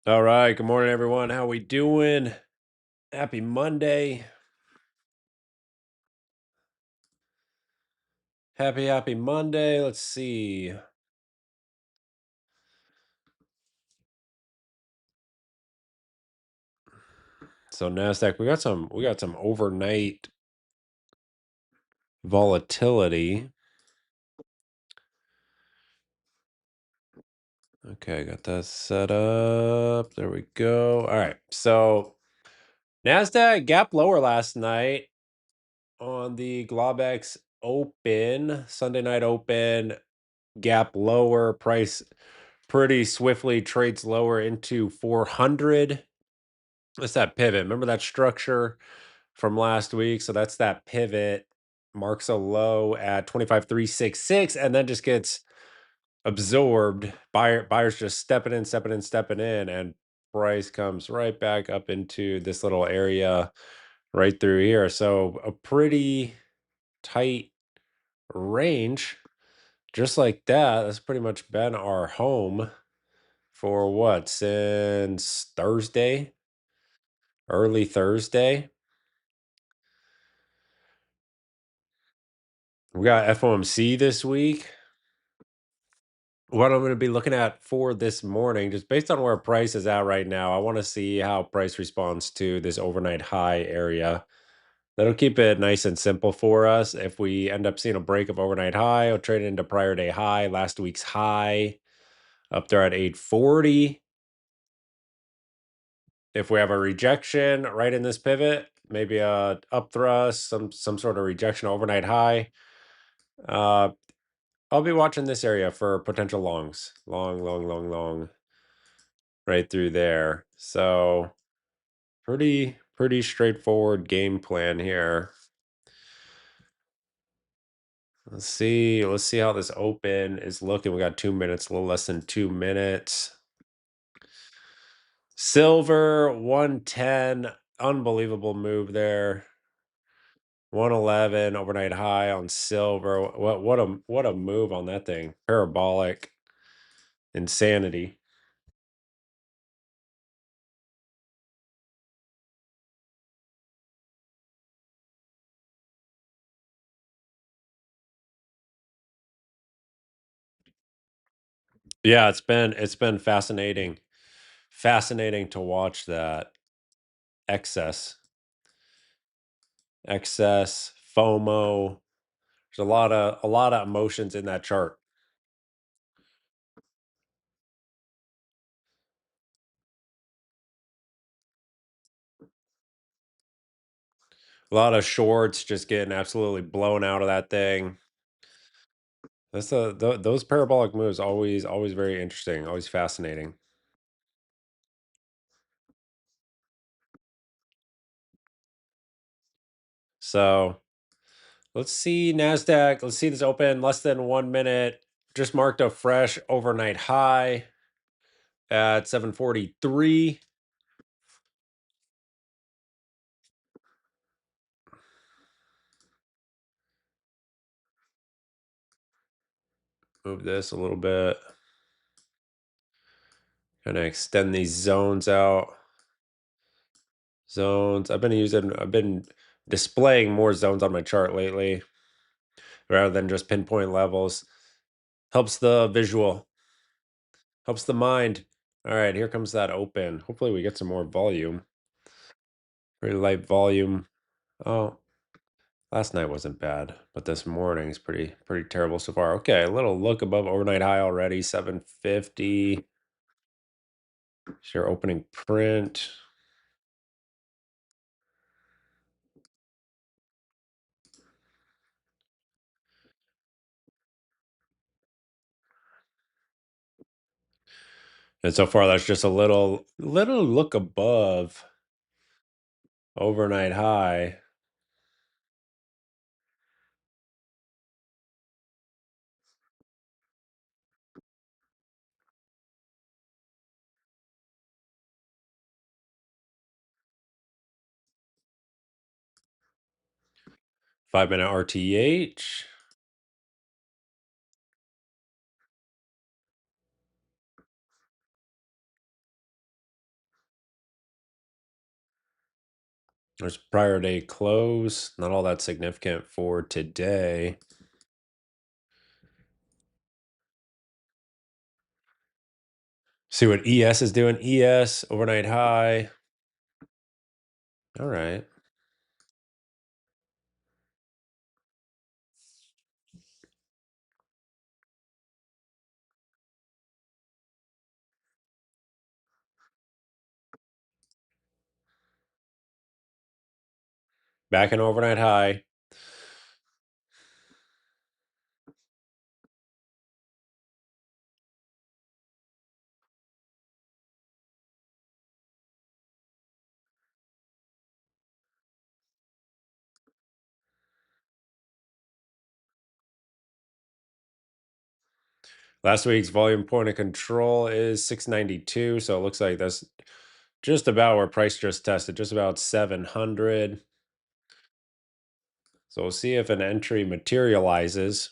All right. Good morning, everyone. How we doing? Happy Monday. Happy Monday. Let's see. So Nasdaq, we got some overnight volatility. Okay, got that set up. There we go. All right. So Nasdaq gap lower last night on the Globex open, Sunday night open, gap lower, price pretty swiftly trades lower into 400. It's that pivot. Remember that structure from last week? So that's that pivot, marks a low at 25,366, and then just gets absorbed. Buyers just stepping in, and price comes right back up into this little area right through here. So a pretty tight range, just like that. That's pretty much been our home for what, since Thursday, early Thursday. We got FOMC this week. What I'm going to be looking at for this morning, just based on where price is at right now, I want to see how price responds to this overnight high area. That'll keep it nice and simple for us. If we end up seeing a break of overnight high, I'll trade it into prior day high, last week's high, up there at 840. If we have a rejection right in this pivot, maybe a up thrust, some sort of rejection overnight high, uh, I'll be watching this area for potential longs. Long, right through there. So pretty straightforward game plan here. Let's see how this open is looking. We got 2 minutes, a little less than 2 minutes. Silver 110, unbelievable move there. 111 overnight high on silver. What a move on that thing. Parabolic insanity. Yeah, it's been fascinating to watch that excess excess FOMO. There's a lot of emotions in that chart. A lot of shorts just getting absolutely blown out of that thing. Those parabolic moves, always very interesting, always fascinating. So let's see Nasdaq. Let's see this open less than 1 minute. Just marked a fresh overnight high at 743. Move this a little bit. Gonna extend these zones out. Zones. I've been displaying more zones on my chart lately rather than just pinpoint levels. Helps the visual, helps the mind. All right, here comes that open. Hopefully we get some more volume. Pretty light volume. Oh, last night wasn't bad, but this morning is pretty terrible so far. Okay, a little look above overnight high already, 750. Share opening print. And so far that's just a little look above overnight high. 5 minute RTH. There's prior day close. Not all that significant for today. See what ES is doing. ES overnight high. All right. Back in overnight high. Last week's volume point of control is 692. So it looks like that's just about where price just tested, just about 700. So we'll see if an entry materializes.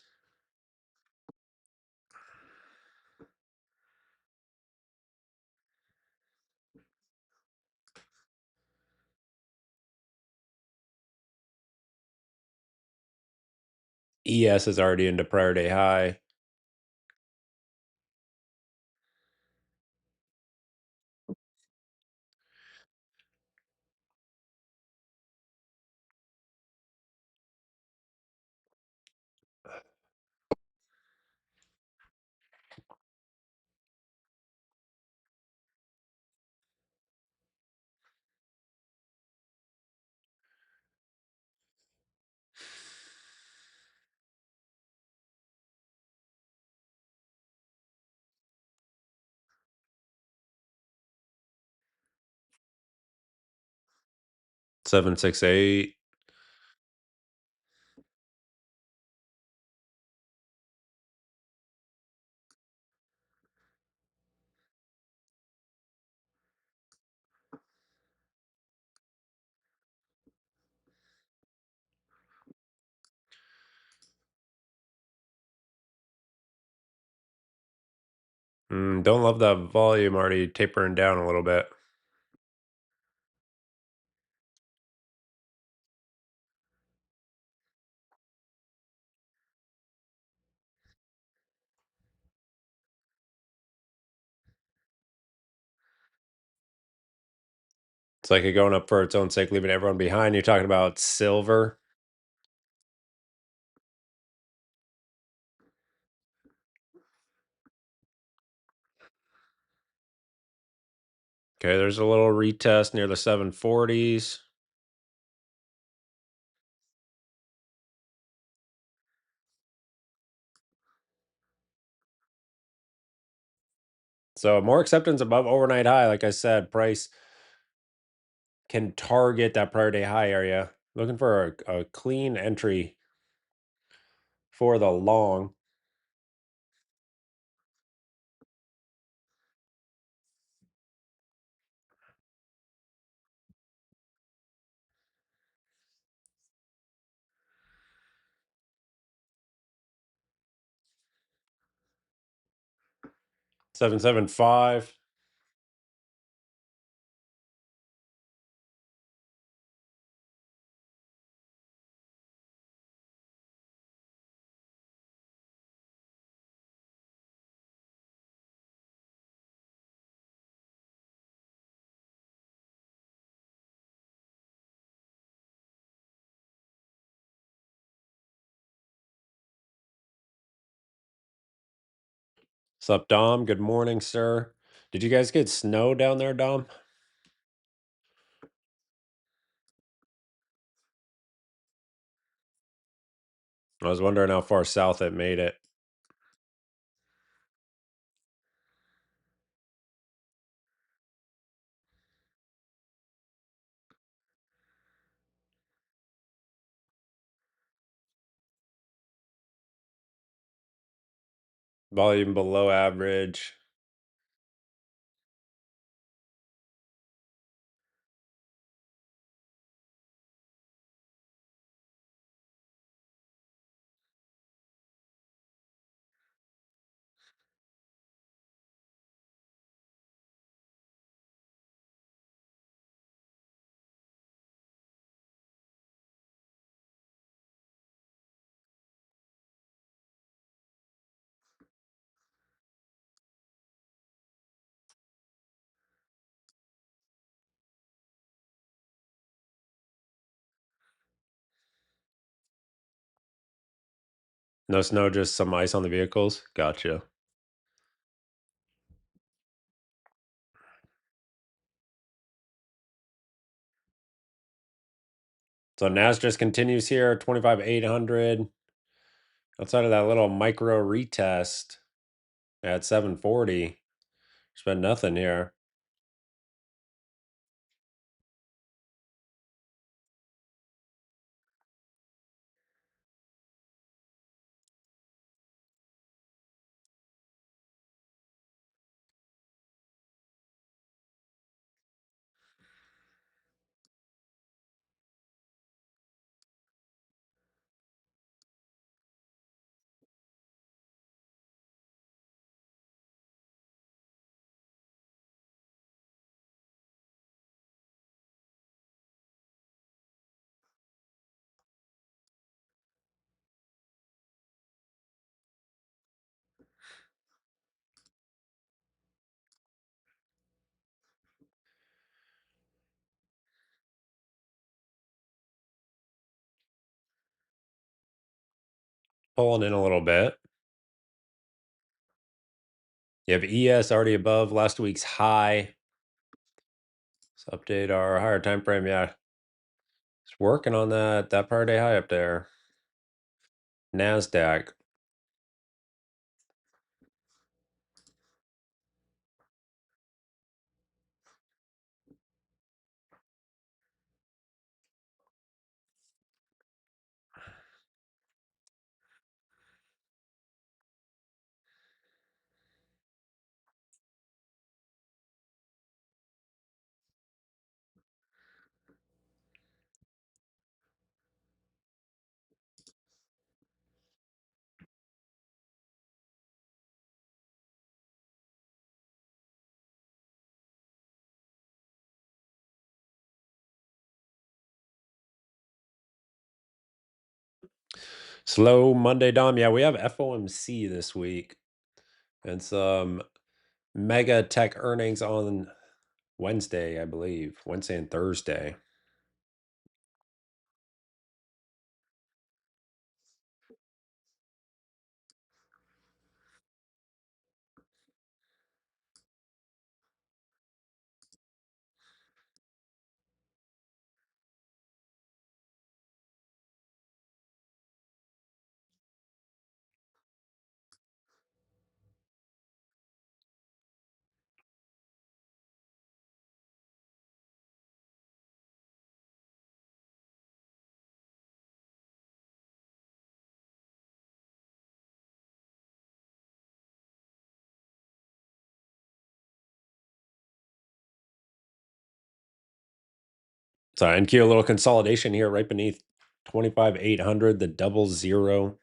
ES is already into prior day high. Seven, 6, 8. Don't love that volume already tapering down a little bit. It's like it going up for its own sake, leaving everyone behind. You're talking about silver. Okay, there's a little retest near the 740s. So more acceptance above overnight high. Like I said, price can target that prior day high area. Looking for a clean entry for the long. — 775. Sup, Dom? Good morning, sir. Did you guys get snow down there, Dom? I was wondering how far south it made it. Volume below average. No snow, just some ice on the vehicles? Gotcha. So NAS just continues here, 25,800. Outside of that little micro retest at 740, there's been nothing here. Pulling in a little bit. You have ES already above last week's high. Let's update our higher time frame. Yeah, it's working on that per day high up there. NASDAQ. Slow Monday, Dom. Yeah, we have FOMC this week and some mega tech earnings on Wednesday, I believe. Wednesday and Thursday. So NQ a little consolidation here right beneath 25,800, the double zero.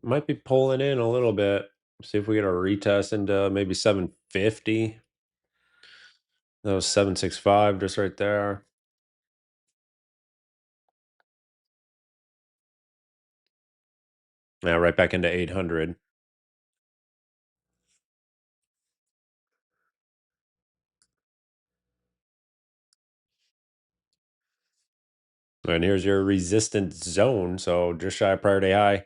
Might be pulling in a little bit. See if we get a retest into maybe 750. That was 765 just right there. Yeah, right back into 800. And here's your resistance zone. So just shy of prior day high.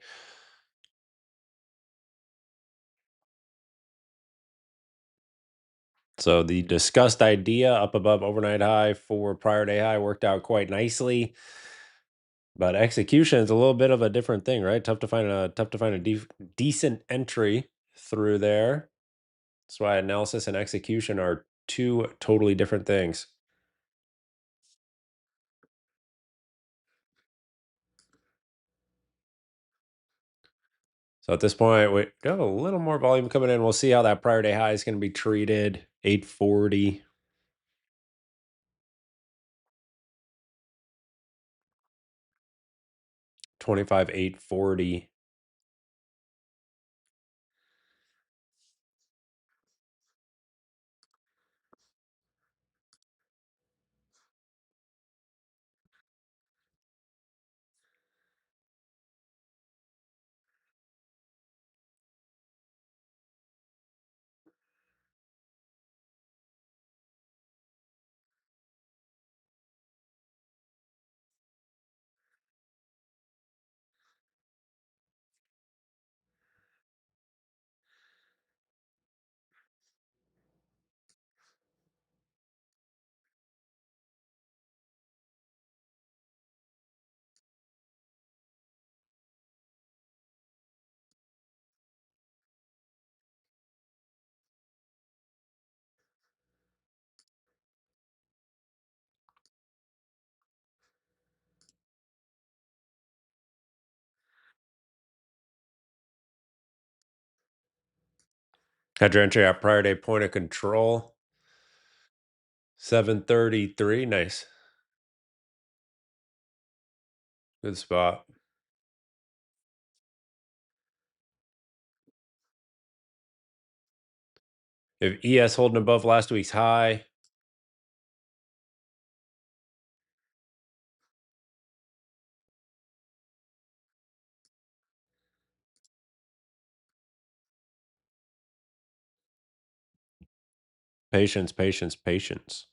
So the discussed idea up above overnight high for prior day high worked out quite nicely, but execution is a little bit of a different thing, right? Tough to find a decent entry through there. That's why analysis and execution are two totally different things. So at this point, we have a little more volume coming in. We'll see how that prior day high is going to be treated. 840, 25, 840. Had your entry at prior day point of control. 733. Nice. Good spot. If ES holding above last week's high, patience, patience, patience.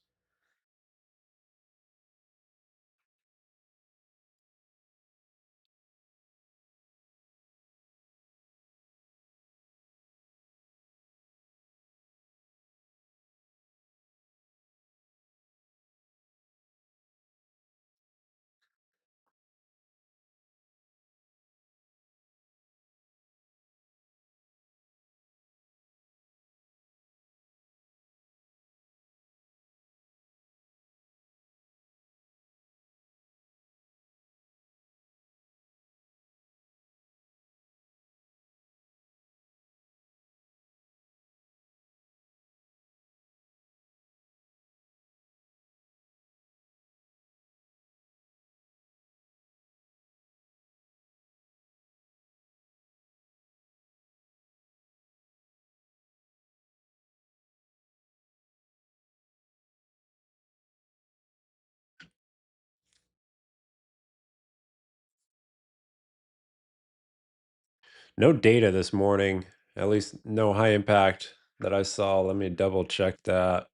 No data this morning, at least no high impact that I saw. Let me double check that.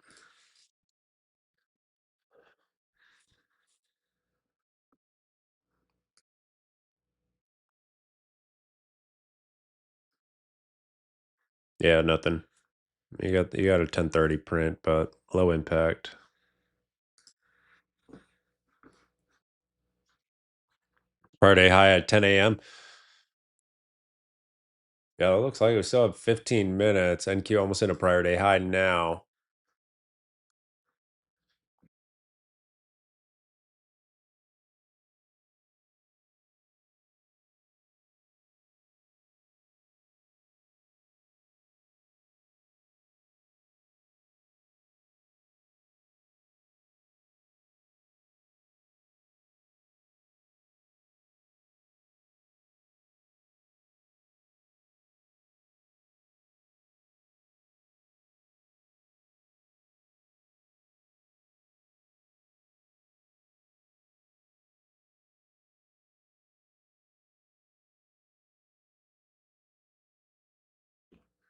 Yeah, nothing. You got a 1030 print, but low impact. Prior day high at 10 a.m. Yeah, it looks like we still have 15 minutes. NQ almost in a prior day high now.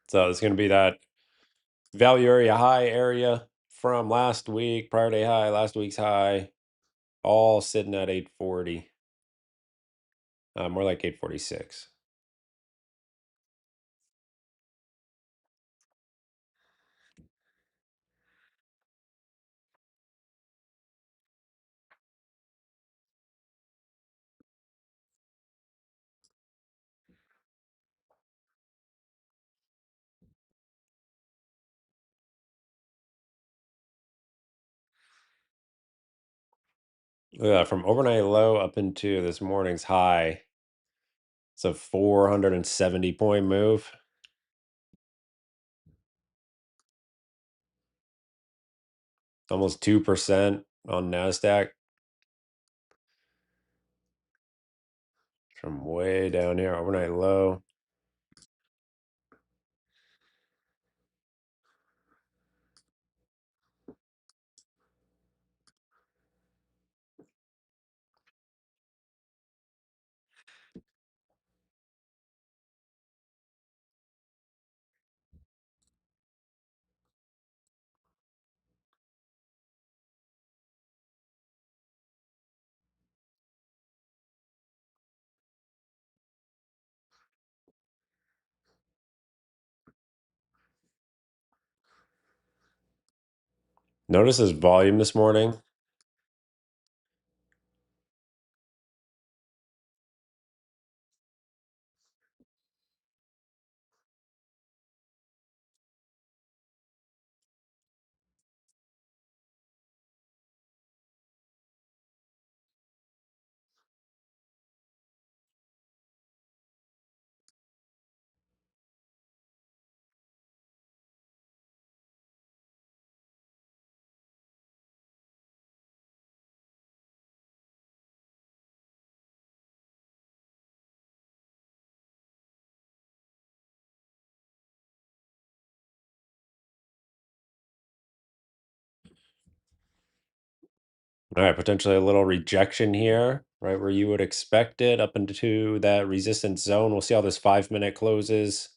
So it's going to be that value area high area from last week, prior day high, last week's high, all sitting at 840. More like 846. Yeah, from overnight low up into this morning's high. It's a 470-point move. Almost 2% on NASDAQ from way down here, overnight low. Notice this volume this morning. All right, potentially a little rejection here, right where you would expect it, up into that resistance zone. We'll see how this 5-minute closes.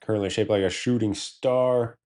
Currently shaped like a shooting star.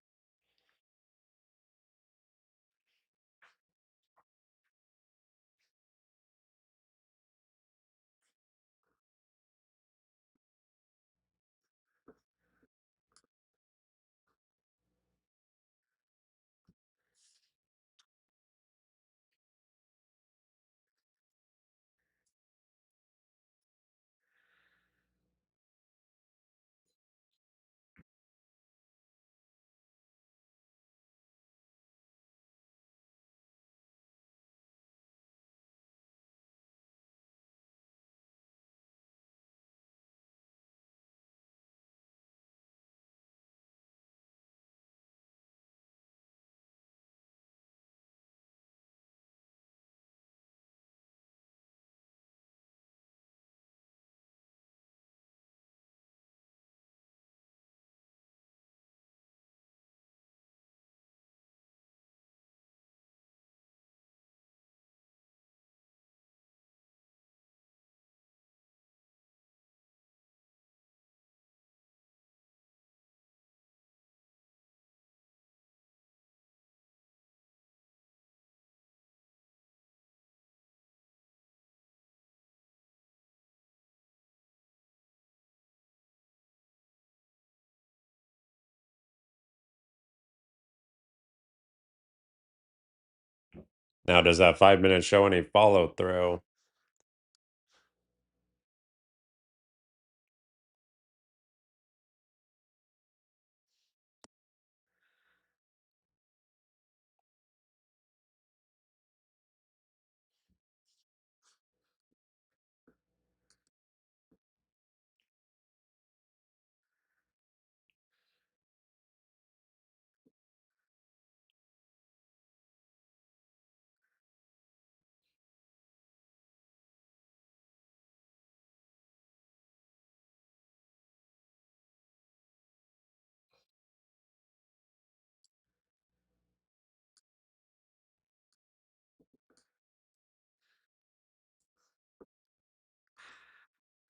Now, does that 5 minute show any follow through?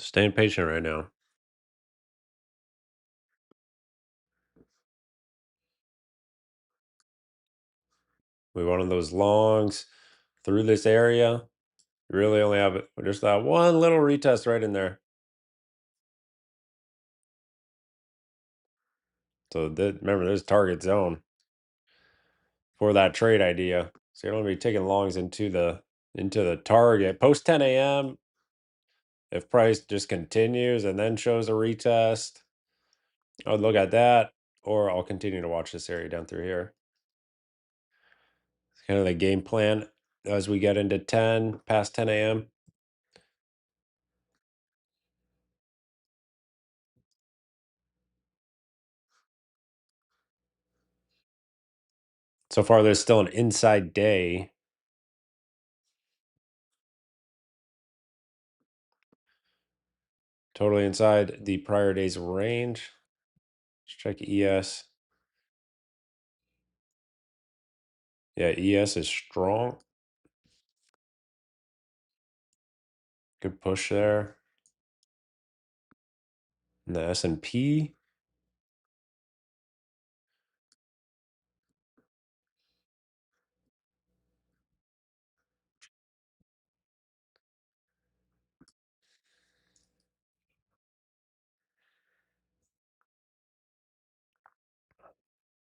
Staying patient right now. We wanted those longs through this area. You really only have just that one little retest right in there. So remember, there's target zone for that trade idea. So you don't want to be taking longs into the target post 10 a.m. If price just continues and then shows a retest, I would look at that, or I'll continue to watch this area down through here. It's kind of the game plan. as we get into 10, past 10 a.m. So far, there's still an inside day. Totally inside the prior day's range. Let's check ES. Yeah, ES is strong. Good push there. And the S&P.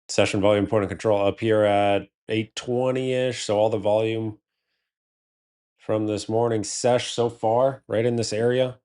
Session volume point of control up here at 820-ish. So all the volume from this morning's sesh so far, right in this area.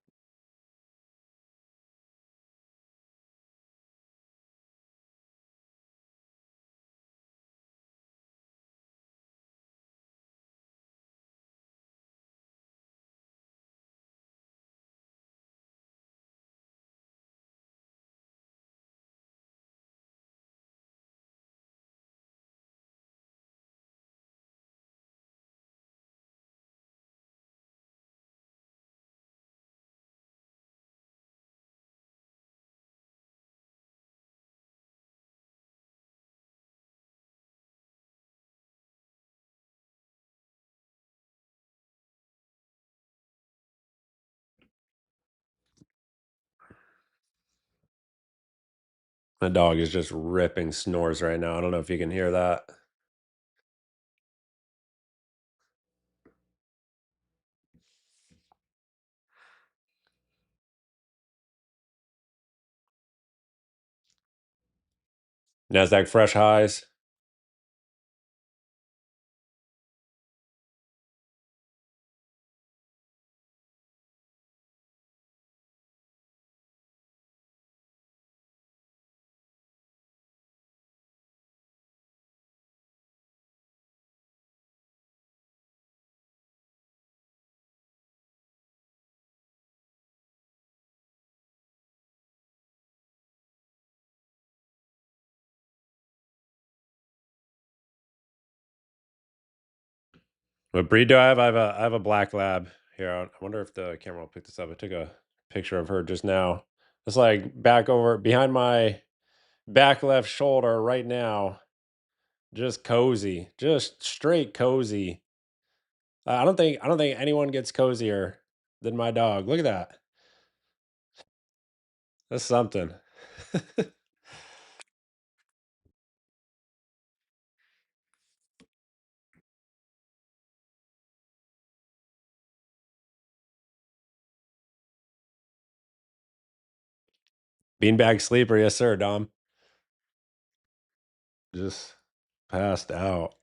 My dog is just ripping snores right now. I don't know if you can hear that. NASDAQ fresh highs. What breed do I have? I have a black lab here. I wonder if the camera will pick this up. I took a picture of her just now. It's like back over behind my back left shoulder right now. Just cozy. Just straight cozy. I don't think anyone gets cozier than my dog. Look at that. That's something. Beanbag sleeper, yes sir, Dom. Just passed out.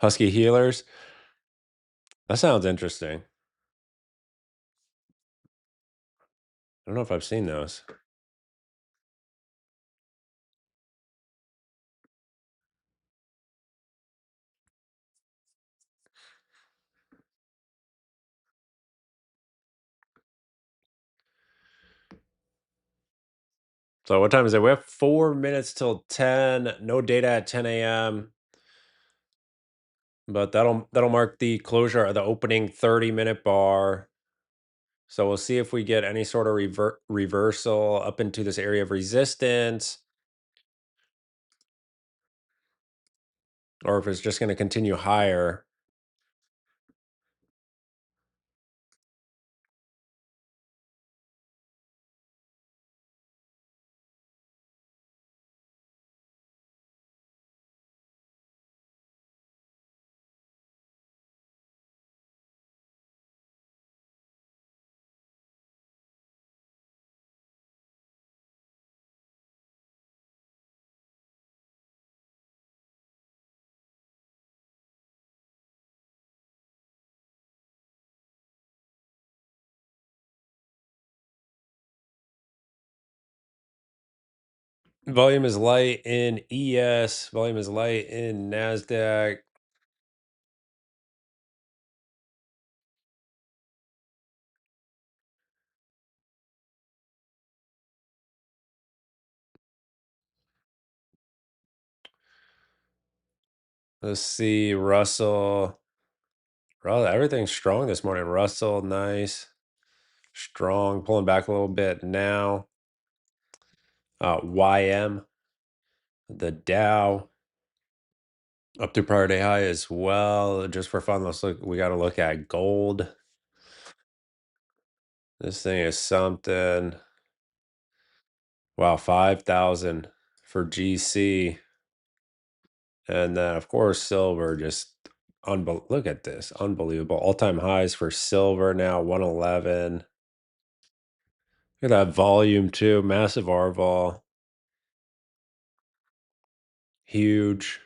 Husky healers. That sounds interesting. I don't know if I've seen those. So what time is it? We have 4 minutes till 10. No data at 10 a.m. But that'll mark the closure of the opening 30-minute bar. So we'll see if we get any sort of reversal up into this area of resistance, or if it's just going to continue higher. Volume is light in ES. Volume is light in NASDAQ. Let's see. Russell. Everything's strong this morning. Russell, nice. Strong. Pulling back a little bit now. YM. The Dow. Up to prior day high as well. Just for fun, let's look. We got to look at gold. This thing is something. Wow, 5,000 for GC. And then, of course, silver just look at this. Unbelievable. All-time highs for silver now, 111. Look at that volume, too. Massive R-vol. Huge.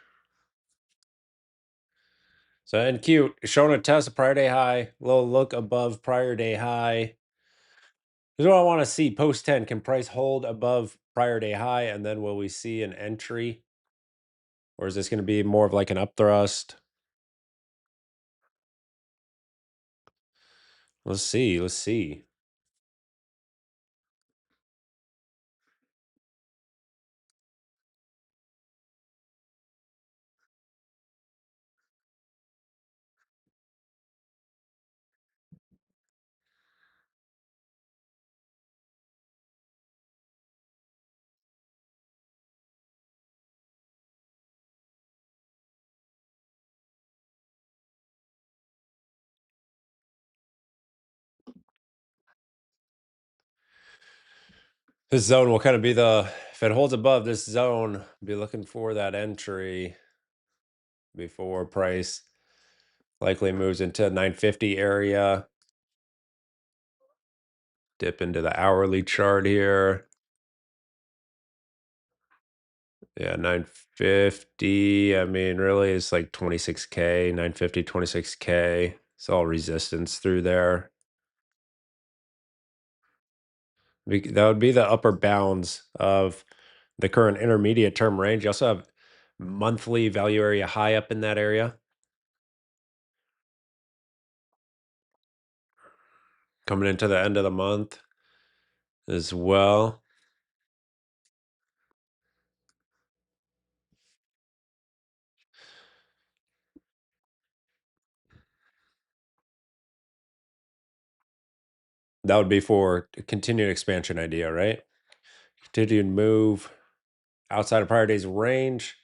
So, and cute. Showing a test of prior day high. Little look above prior day high. This is what I want to see. Post 10. Can price hold above prior day high? And then will we see an entry? Or is this going to be more of like an upthrust? Let's see. Let's see. This zone will kind of be if it holds above this zone, be looking for that entry before price likely moves into 950 area. Dip into the hourly chart here. Yeah, 950. I mean, really, it's like 26K, 950, 26K. It's all resistance through there. That would be the upper bounds of the current intermediate term range. You also have monthly value area high up in that area. Coming into the end of the month as well. That would be for a continued expansion idea, right? Continued move outside of prior days range.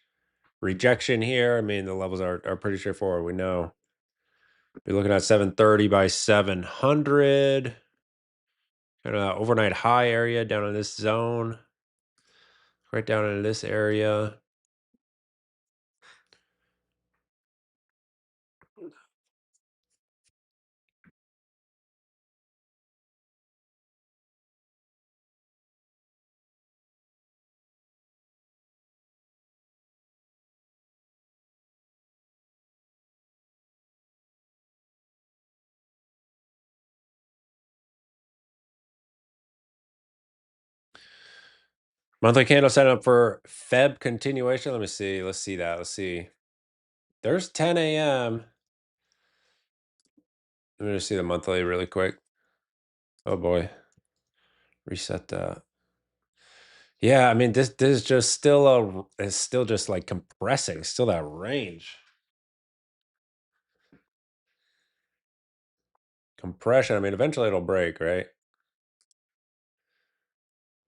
Rejection here. I mean, the levels are pretty straightforward. We know. Be looking at 730 by 700. Kind of overnight high area down in this zone. Right down in this area. Monthly candle set up for Feb continuation. Let me see. Let's see that. Let's see. There's 10 a.m. Let me just see the monthly really quick. Oh boy. Reset that. Yeah, I mean this is just still it's still just like compressing, still that range. Compression. I mean, eventually it'll break, right?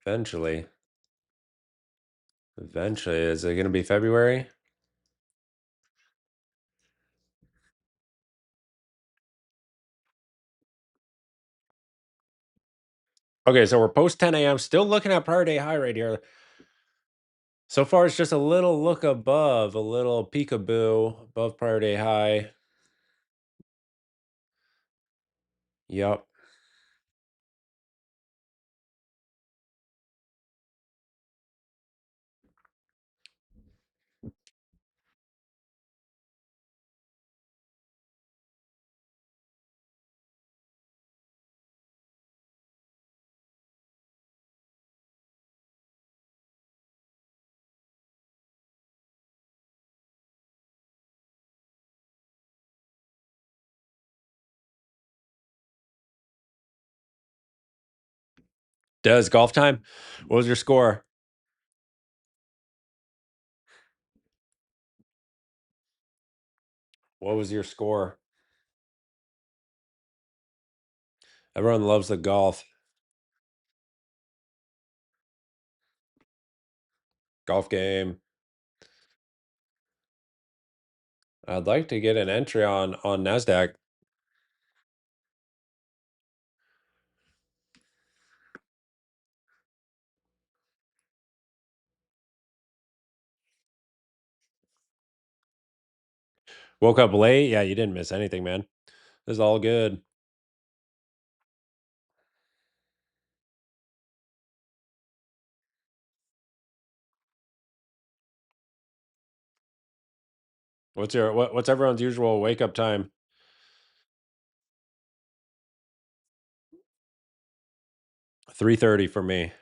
Eventually. Eventually. Is it gonna be February? Okay, so we're post 10 a.m. Still looking at prior day high right here. So far, it's just a little look above, a little peekaboo above prior day high. Yep. Does golf time? What was your score? What was your score? Everyone loves the golf. Golf game. I'd like to get an entry on Nasdaq. Woke up late. Yeah, you didn't miss anything, man. This is all good. What's everyone's usual wake up time? 3:30 for me.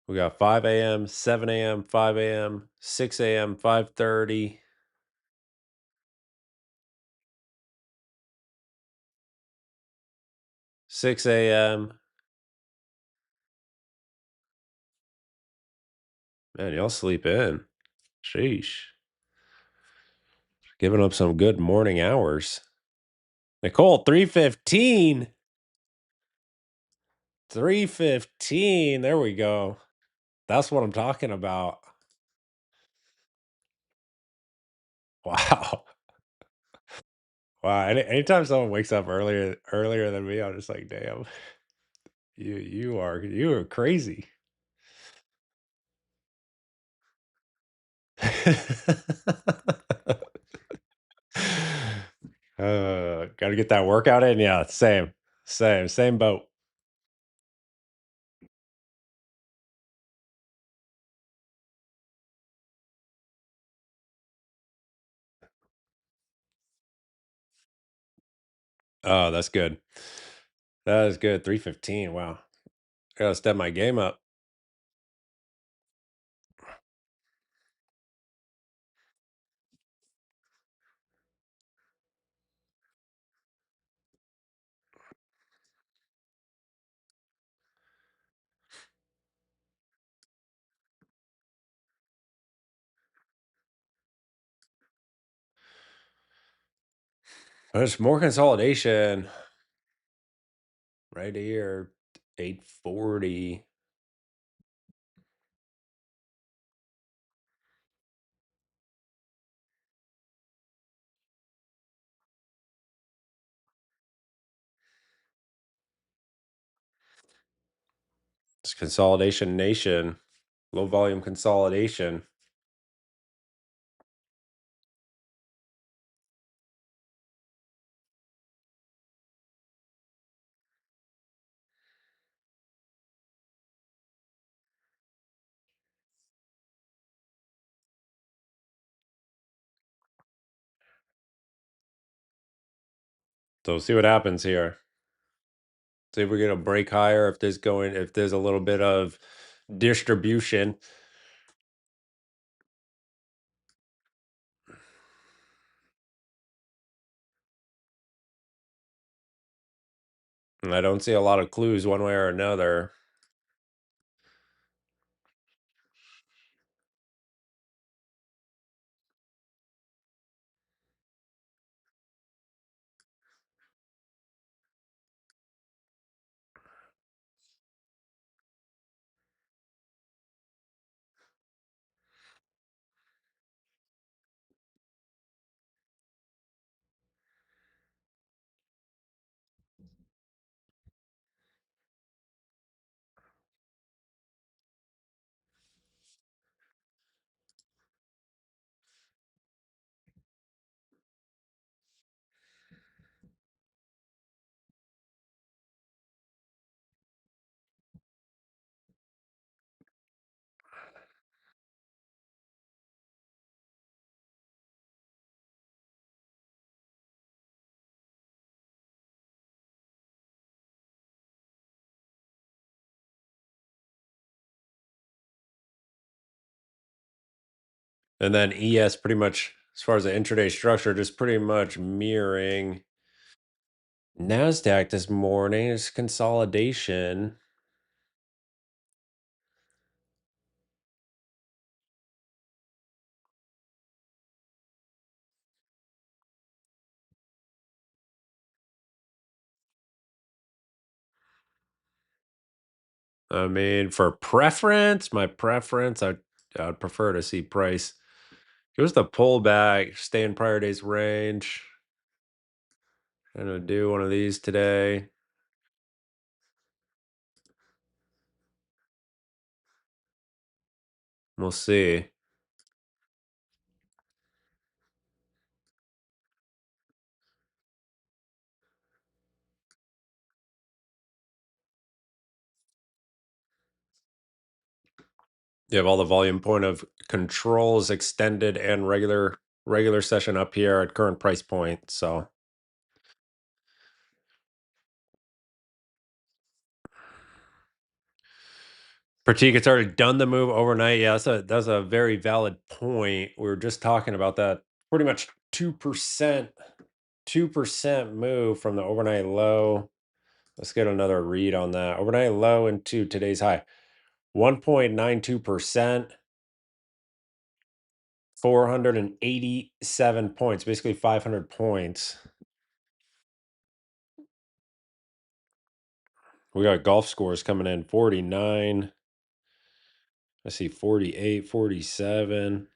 We got 5 a.m., 7 a.m., 5 a.m., 6 a.m., 5:30, 6 a.m. Man, y'all sleep in. Sheesh. Giving up some good morning hours. Nicole, 3:15. 3:15. There we go. That's what I'm talking about. Wow. Wow. Anytime someone wakes up earlier than me, I'm just like, damn, you are crazy. Gotta get that workout in. Yeah, same boat. Oh, that's good. That is good. 3:15. Wow. Gotta step my game up. There's more consolidation right here. 840. It's consolidation nation. Low volume consolidation. So see what happens here. See if we get a break higher. If there's a little bit of distribution. And I don't see a lot of clues one way or another. And then ES pretty much, as far as the intraday structure, just pretty much mirroring NASDAQ this morning. Is consolidation. I mean, for preference, my preference, I would prefer to see price. Here's the pullback, stay in prior days range. I'm gonna do one of these today. We'll see. You have all the volume point of controls extended and regular session up here at current price point. So Pratik, it's already done the move overnight. Yeah, that's a very valid point. We were just talking about that. Pretty much 2% move from the overnight low. Let's get another read on that. Overnight low into today's high. 1.92%, 487 points, basically 500 points. We got golf scores coming in 49. I see 48, 47.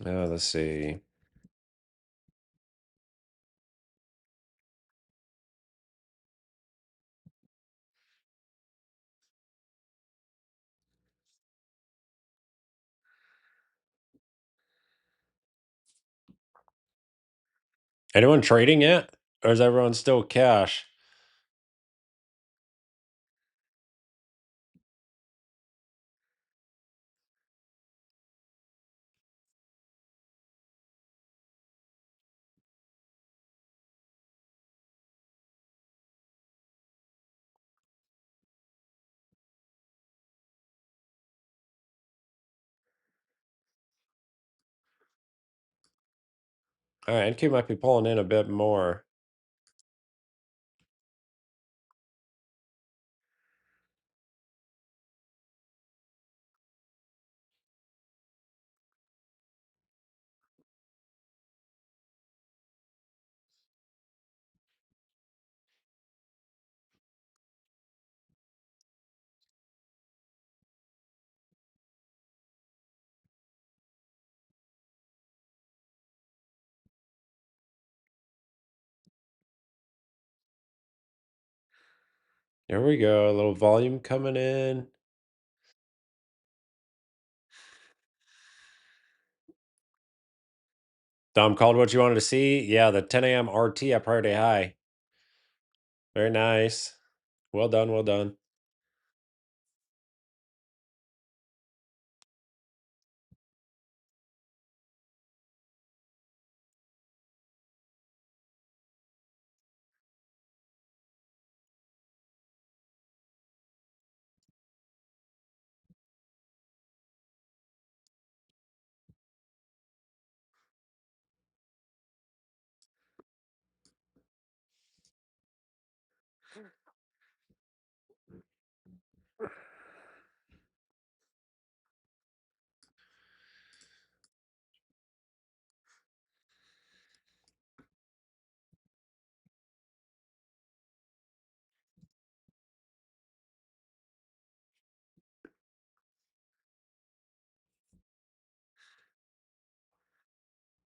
Let's see. Anyone trading yet? Or is everyone still cash? All right, NQ might be pulling in a bit more. There we go. A little volume coming in. Dom called what you wanted to see. Yeah, the 10 a.m. RT at prior day high. Very nice. Well done. Well done.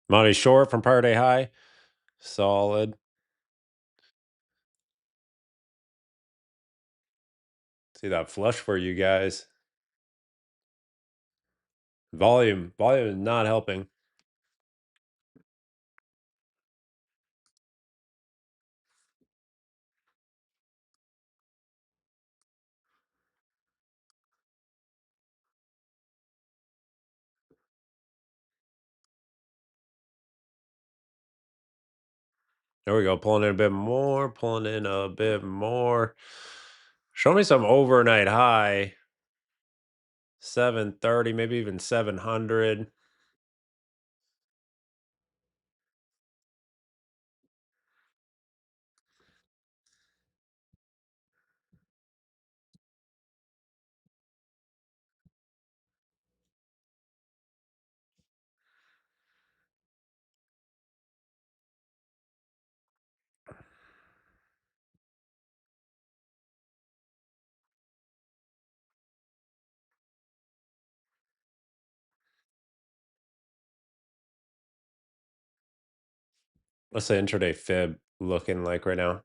Monty short from prior day high. Solid. See that flush for you guys. Volume is not helping. There we go. Pulling in a bit more, pulling in a bit more. Show me some overnight high. 730, maybe even 700. What's the intraday fib looking like right now?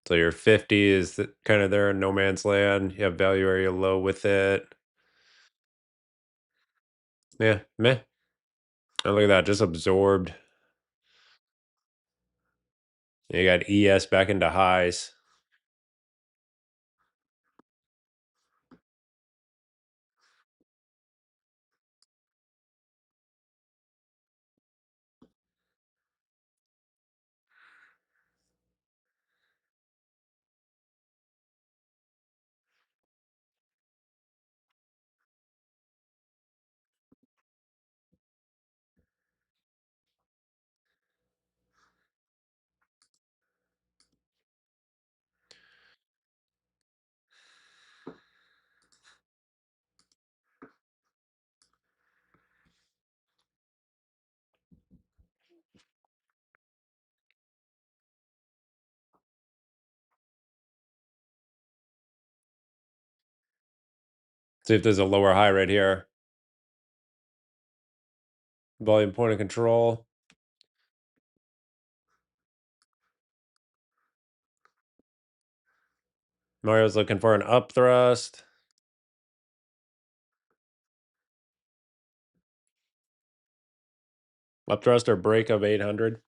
So your 50 is kind of there in no man's land. You have value area low with it. Yeah, meh. Oh, look at that, just absorbed. You got ES back into highs. See if there's a lower high right here. Volume point of control. Mario's looking for an up thrust. Up thrust or break of 800.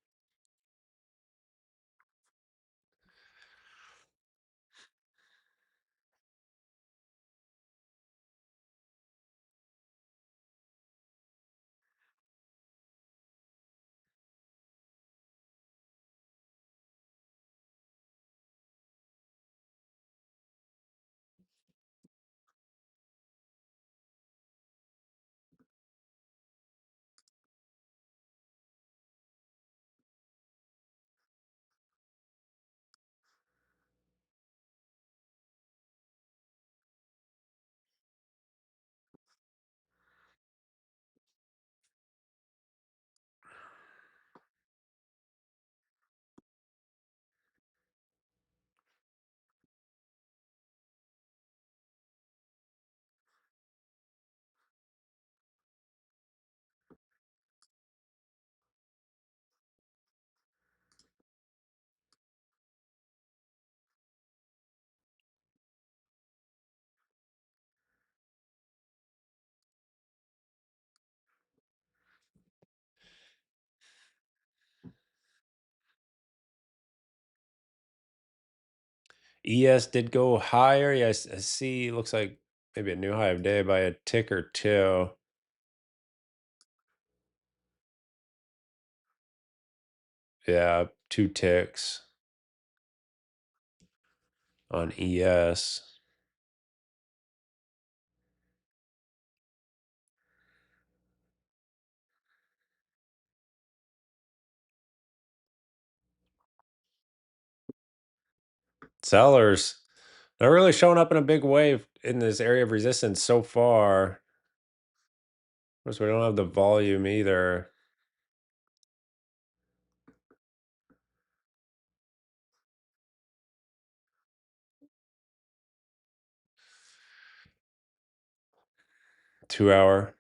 ES did go higher. Yes, I see. Looks like maybe a new high of day by a tick or two. Yeah, 2 ticks on ES. Sellers, not really showing up in a big way in this area of resistance so far. Of course, we don't have the volume either. Two-hour.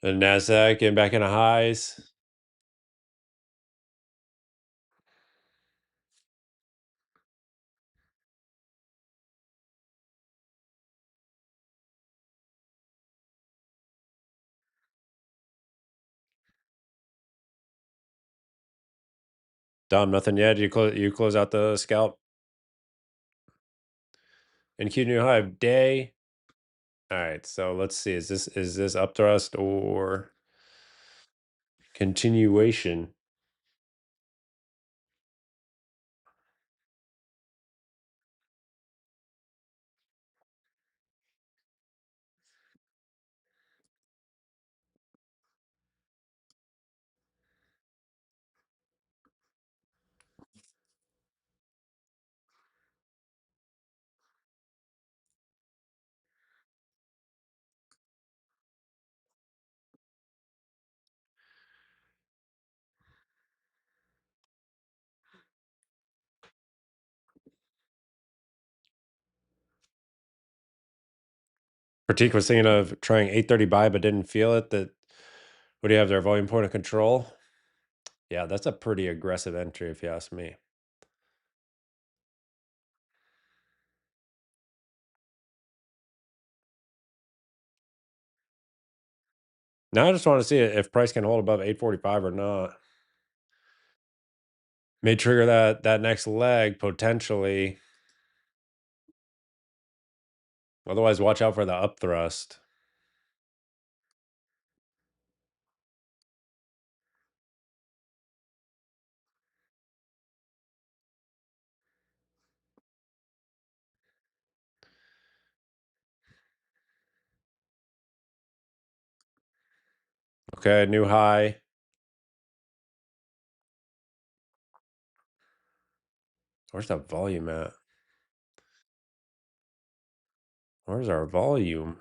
The Nasdaq getting back into highs. Dom, nothing yet. You close out the scalp and Q new high of day. All right, so let's see. Is this up thrust or continuation? Pratik was thinking of trying 830 buy, but didn't feel it. What do you have there? Volume point of control. Yeah, that's a pretty aggressive entry, if you ask me. Now I just want to see if price can hold above 845 or not. May trigger that next leg potentially. Otherwise, watch out for the up thrust. Okay, new high. Where's that volume at? Where's our volume?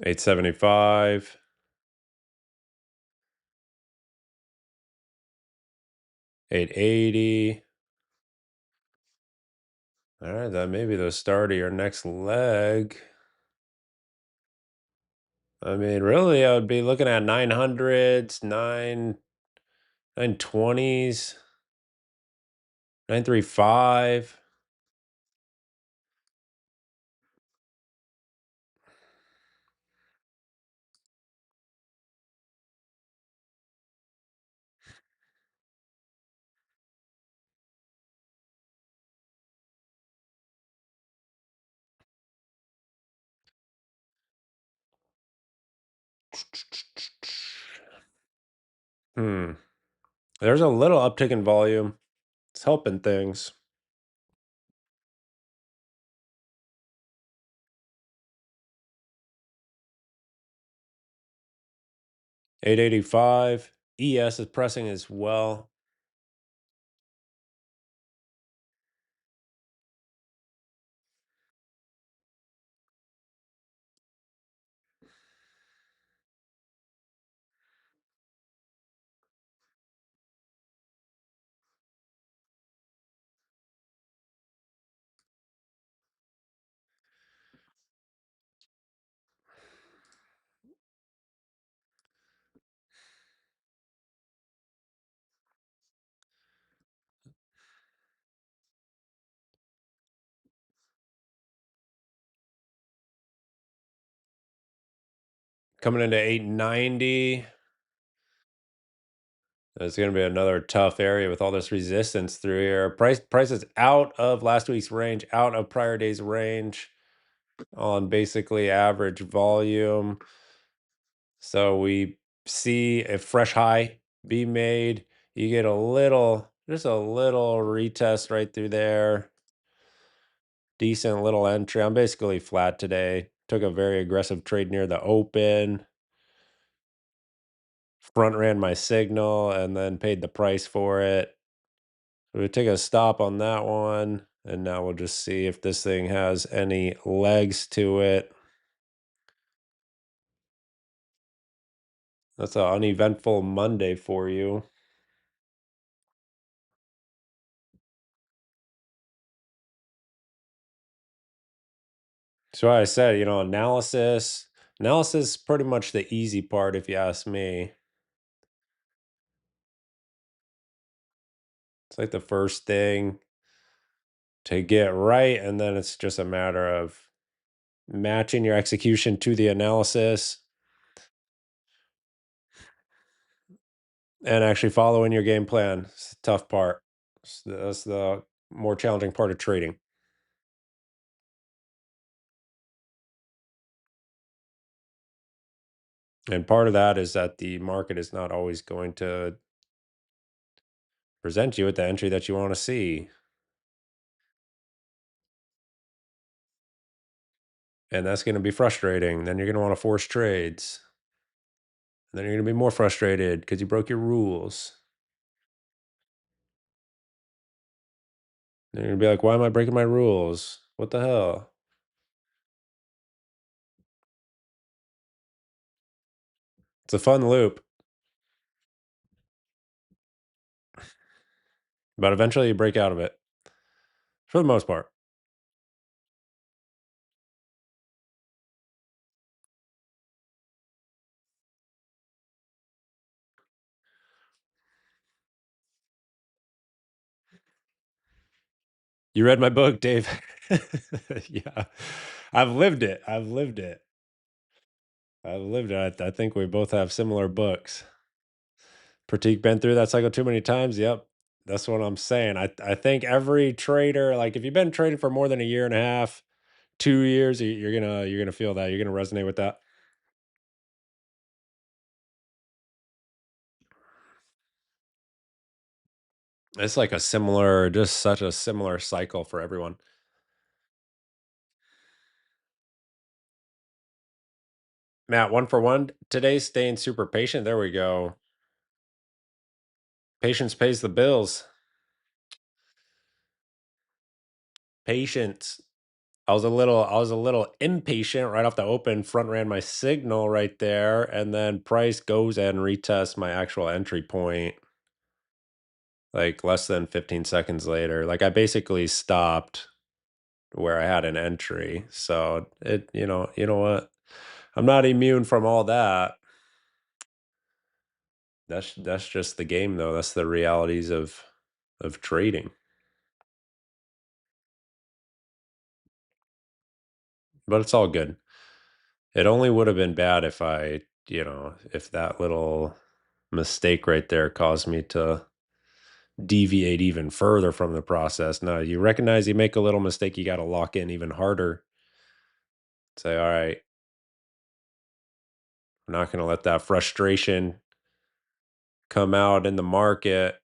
$875. 880. All right, that may be the start of your next leg. I mean, really, I would be looking at 900s, 920s, 935. Hmm. There's a little uptick in volume. It's helping things. 885. ES is pressing as well. Coming into 890. It's going to be another tough area with all this resistance through here. Price is out of last week's range, out of prior day's range on basically average volume. So we see a fresh high be made. You get just a little retest right through there. Decent little entry. I'm basically flat today. Took a very aggressive trade near the open. Front ran my signal and then paid the price for it. So we take a stop on that one. And now we'll just see if this thing has any legs to it. That's an uneventful Monday for you. So I said, analysis is pretty much the easy part if you ask me. It's like the first thing to get right, and then it's just a matter of matching your execution to the analysis and actually following your game plan. It's the tough part. That's the more challenging part of trading. And part of that is that the market is not always going to present you with the entry that you want to see. And that's going to be frustrating. Then you're going to want to force trades. And then you're going to be more frustrated because you broke your rules. And you're going to be like, why am I breaking my rules? What the hell? It's a fun loop, but eventually you break out of it for the most part. You read my book, Dave. Yeah. I've lived it. I've lived it. I've lived it. I think we both have similar books. Pratik been through that cycle too many times. Yep. That's what I'm saying. I think every trader, like if you've been trading for more than a year and a half, 2 years, you're gonna feel that. You're gonna resonate with that. It's like a similar, just such a similar cycle for everyone. Matt, one for one today, staying super patient. There we go. Patience pays the bills. Patience. I was a little impatient right off the open, front ran my signal right there, and then price goes and retests my actual entry point like less than 15 seconds later. Like I basically stopped where I had an entry. So you know what? I'm not immune from all that. That's just the game though. That's the realities of trading. But it's all good. It only would have been bad if if that little mistake right there caused me to deviate even further from the process. No, you recognize you make a little mistake, you got to lock in even harder. Say, all right, I'm not going to let that frustration come out in the market.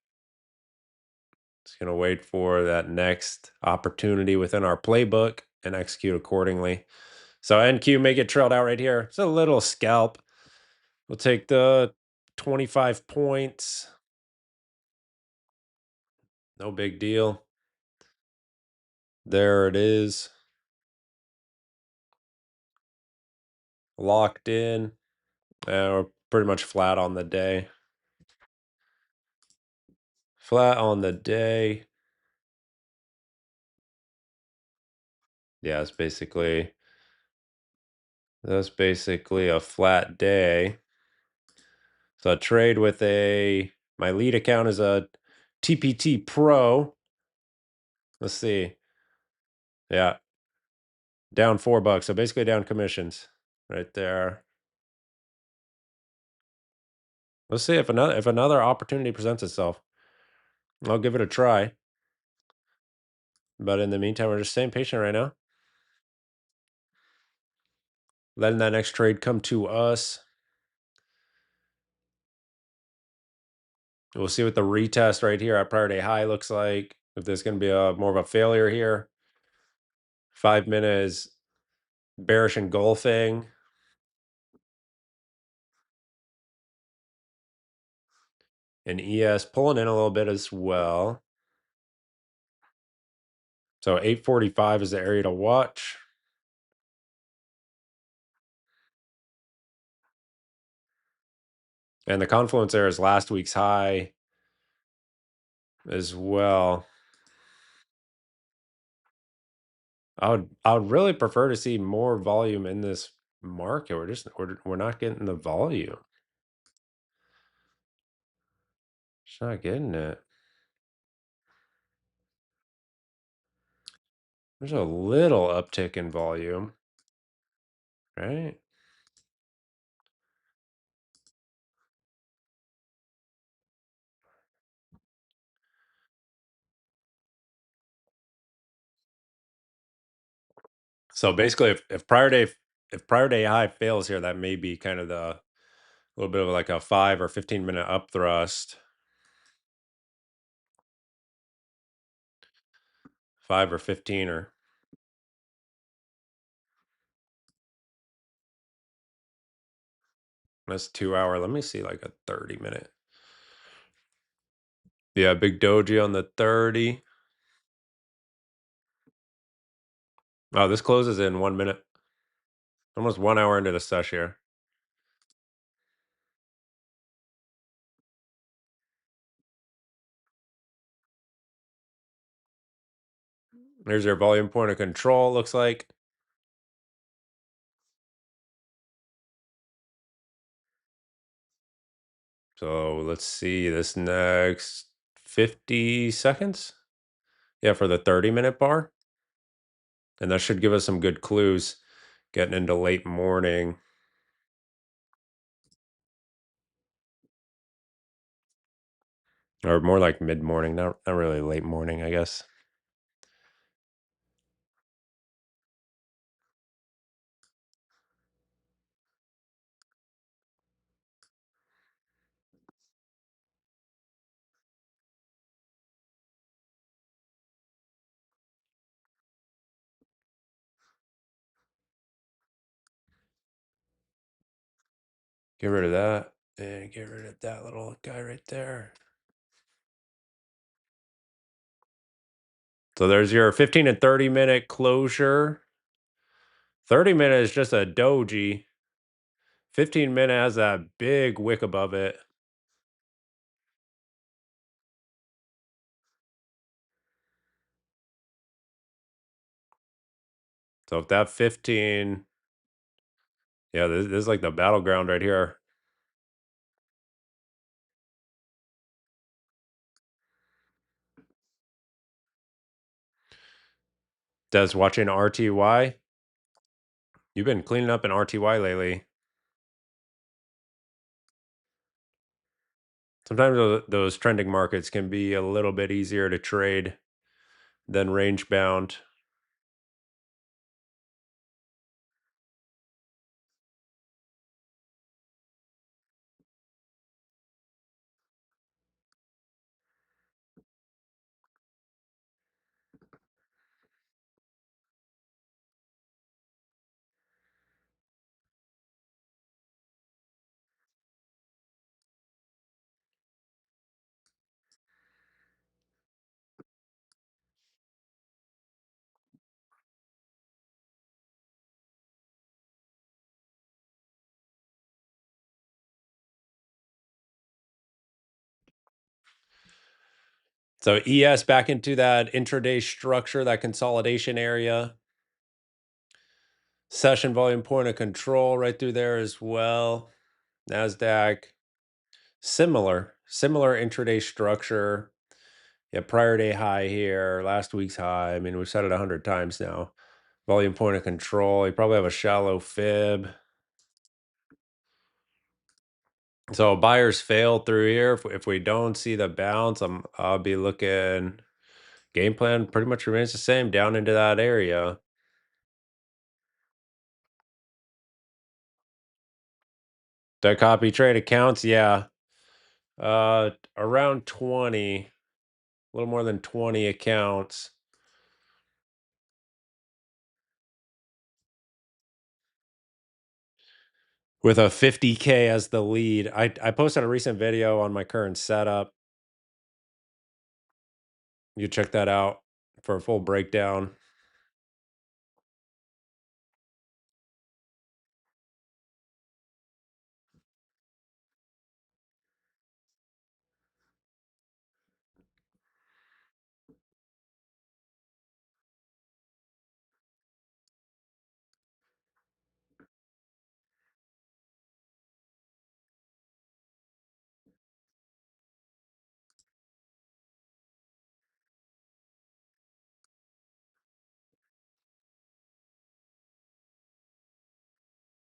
It's going to wait for that next opportunity within our playbook and execute accordingly. So NQ may get trailed out right here. It's a little scalp. We'll take the 25 points. No big deal. There it is. Locked in. We're pretty much flat on the day. Flat on the day. Yeah, that's basically a flat day. So I trade with my lead account is a TPT Pro. Let's see. Yeah, down $4. So basically down commissions right there. Let's see if another opportunity presents itself. I'll give it a try. But in the meantime, we're just staying patient right now. Letting that next trade come to us. We'll see what the retest right here at prior day high looks like. If there's going to be a more of a failure here. 5 minute is bearish engulfing. And ES pulling in a little bit as well. So 845 is the area to watch. And the confluence there is last week's high as well. I would really prefer to see more volume in this market. We're not getting the volume. Just not getting it. There's a little uptick in volume, right? So basically, if prior day high fails here, that may be kind of the little bit of like a 5 or 15 minute up thrust. 5 or 15 or that's 2 hour. Let me see like a 30 minute. Yeah, big doji on the 30. Oh, this closes in 1 minute. Almost 1 hour into the sesh here. There's your volume point of control, looks like. So let's see this next 50 seconds. Yeah, for the 30 minute bar. And that should give us some good clues getting into late morning. Or more like mid morning, not really late morning, I guess. Get rid of that. And get rid of that little guy right there. So there's your 15 and 30 minute closure. 30 minute is just a doji. 15 minute has that big wick above it. So if that 15, yeah, this is like the battleground right here. Des watching RTY. You've been cleaning up in RTY lately. Sometimes those trending markets can be a little bit easier to trade than range bound. So ES back into that intraday structure, that consolidation area. Session volume point of control right through there as well. NASDAQ, similar intraday structure. Yeah, prior day high here, last week's high. I mean, we've said it 100 times now. Volume point of control. You probably have a shallow fib. So buyers fail through here. If we don't see the bounce, I'll be looking. Game plan pretty much remains the same down into that area. The copy trade accounts, yeah. Around 20, a little more than 20 accounts. With a 50K as the lead. I posted a recent video on my current setup. You check that out for a full breakdown.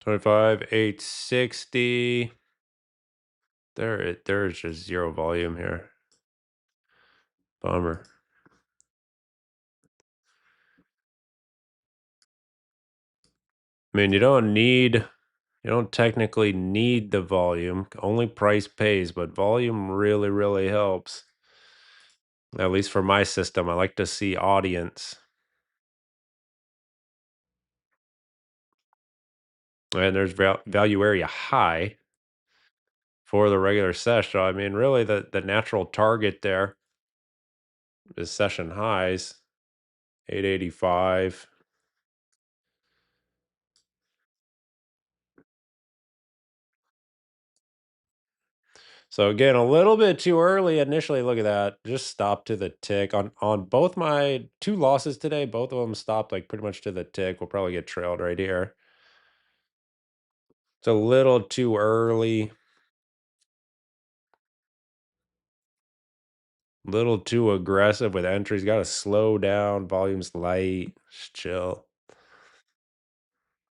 25, 860. There's just zero volume here. Bummer. I mean, you don't technically need the volume. Only price pays, but volume really, really helps. At least for my system, I like to see audience. And there's value area high for the regular sesh. So I mean, really, the natural target there is session highs, 885. So again, a little bit too early initially. Look at that. Just stopped to the tick on both my two losses today. Both of them stopped like pretty much to the tick. We'll probably get trailed right here. It's a little too early. Little too aggressive with entries. Got to slow down. Volume's light. Just chill.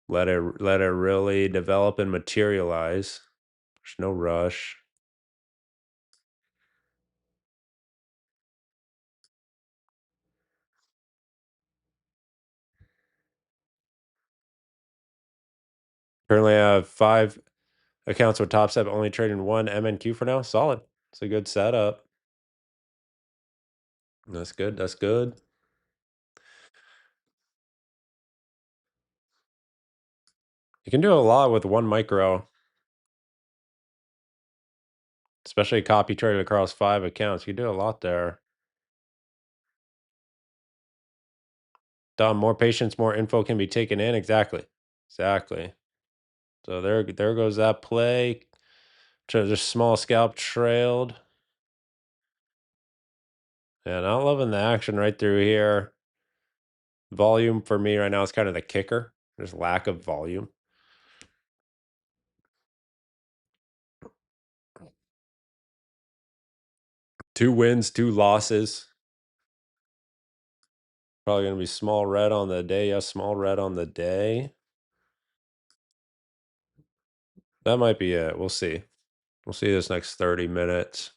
Let it really develop and materialize. There's no rush. Currently, I have 5 accounts with Top Step, only trading one MNQ for now. Solid. It's a good setup. That's good. That's good. You can do a lot with one micro, especially copy trade across 5 accounts. You do a lot there. Dom, more patience, more info can be taken in. Exactly. Exactly. So there goes that play. Just small scalp trailed. Yeah, not loving the action right through here. Volume for me right now is kind of the kicker. There's lack of volume. Two wins, two losses. Probably going to be small red on the day. Yeah, small red on the day. That might be it. We'll see. We'll see this next 30 minutes.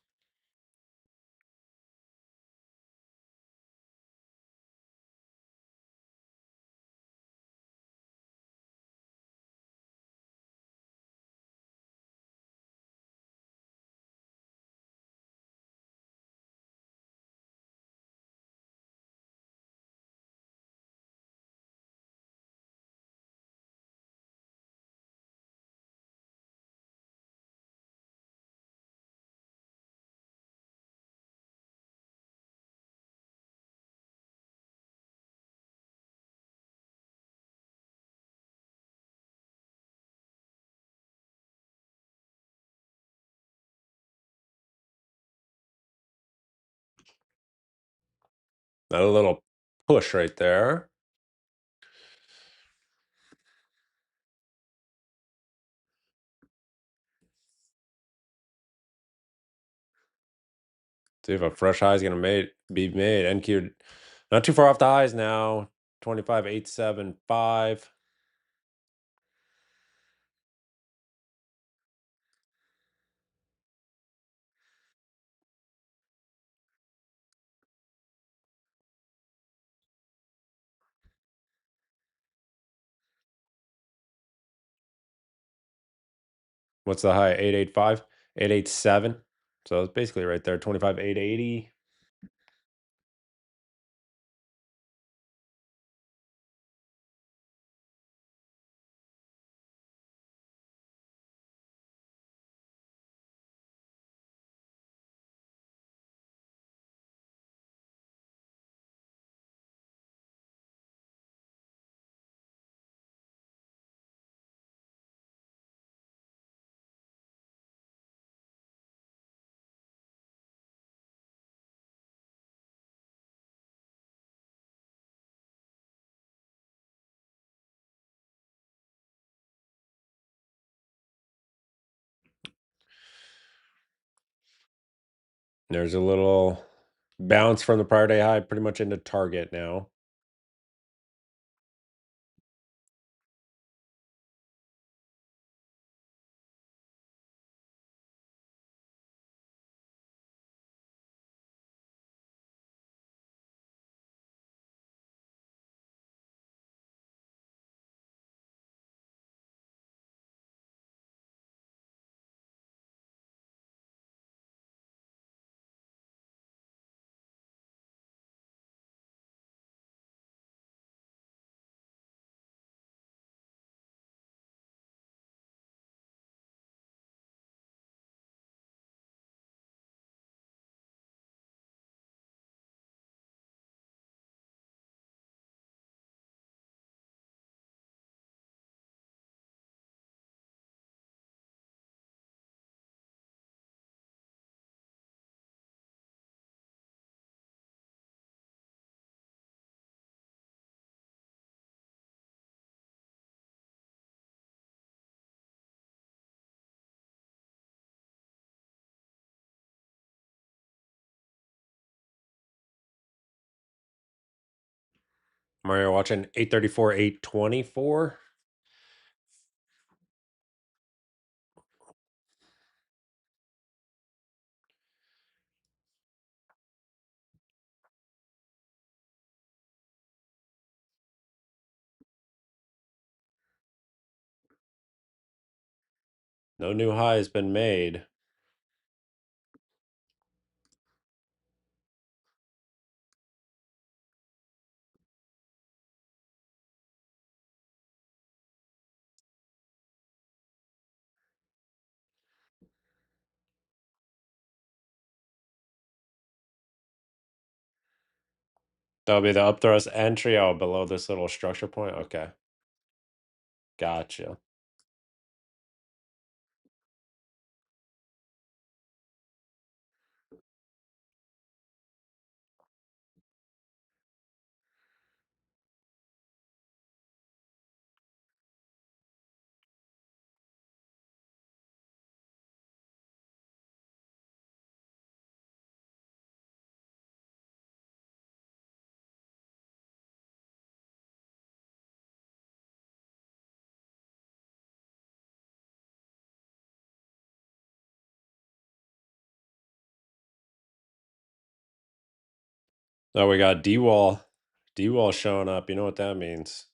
Not a little push right there. See if a fresh high is going to be made. NQ not too far off the highs now. 25,875. What's the high? 885, 887. So it's basically right there. 25,880. There's a little bounce from the prior day high, pretty much into target now. Mario watching 834, 824. No new high has been made. That'll be the up thrust entry. Oh, below this little structure point. Okay. Gotcha. Oh, we got D-wall. D-wall showing up. You know what that means.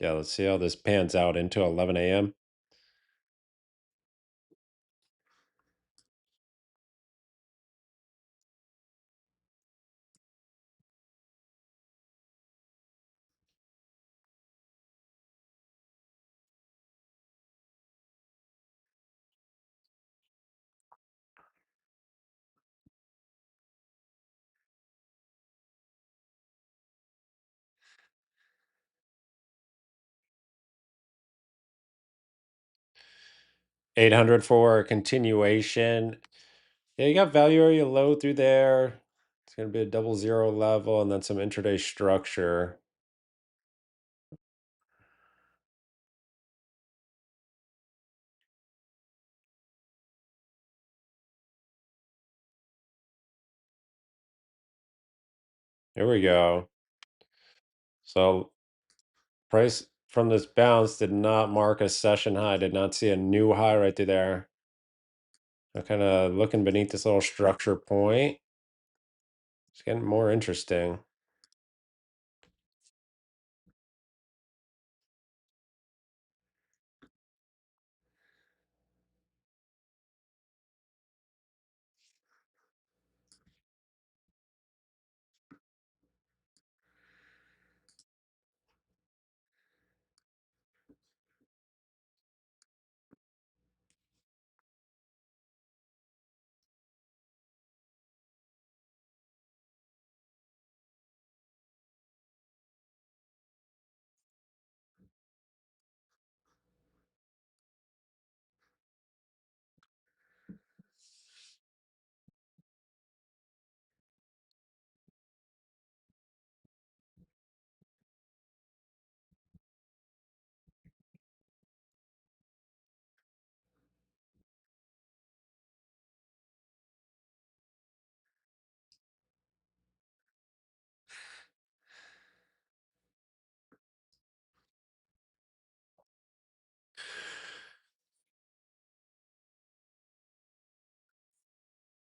Yeah, let's see how this pans out into 11 a.m. $800 for a continuation. Yeah, you got value area low through there. It's going to be a double zero level and then some intraday structure. Here we go. So price from this bounce did not mark a session high. Did not see a new high right through there. I'm kind of looking beneath this little structure point. It's getting more interesting.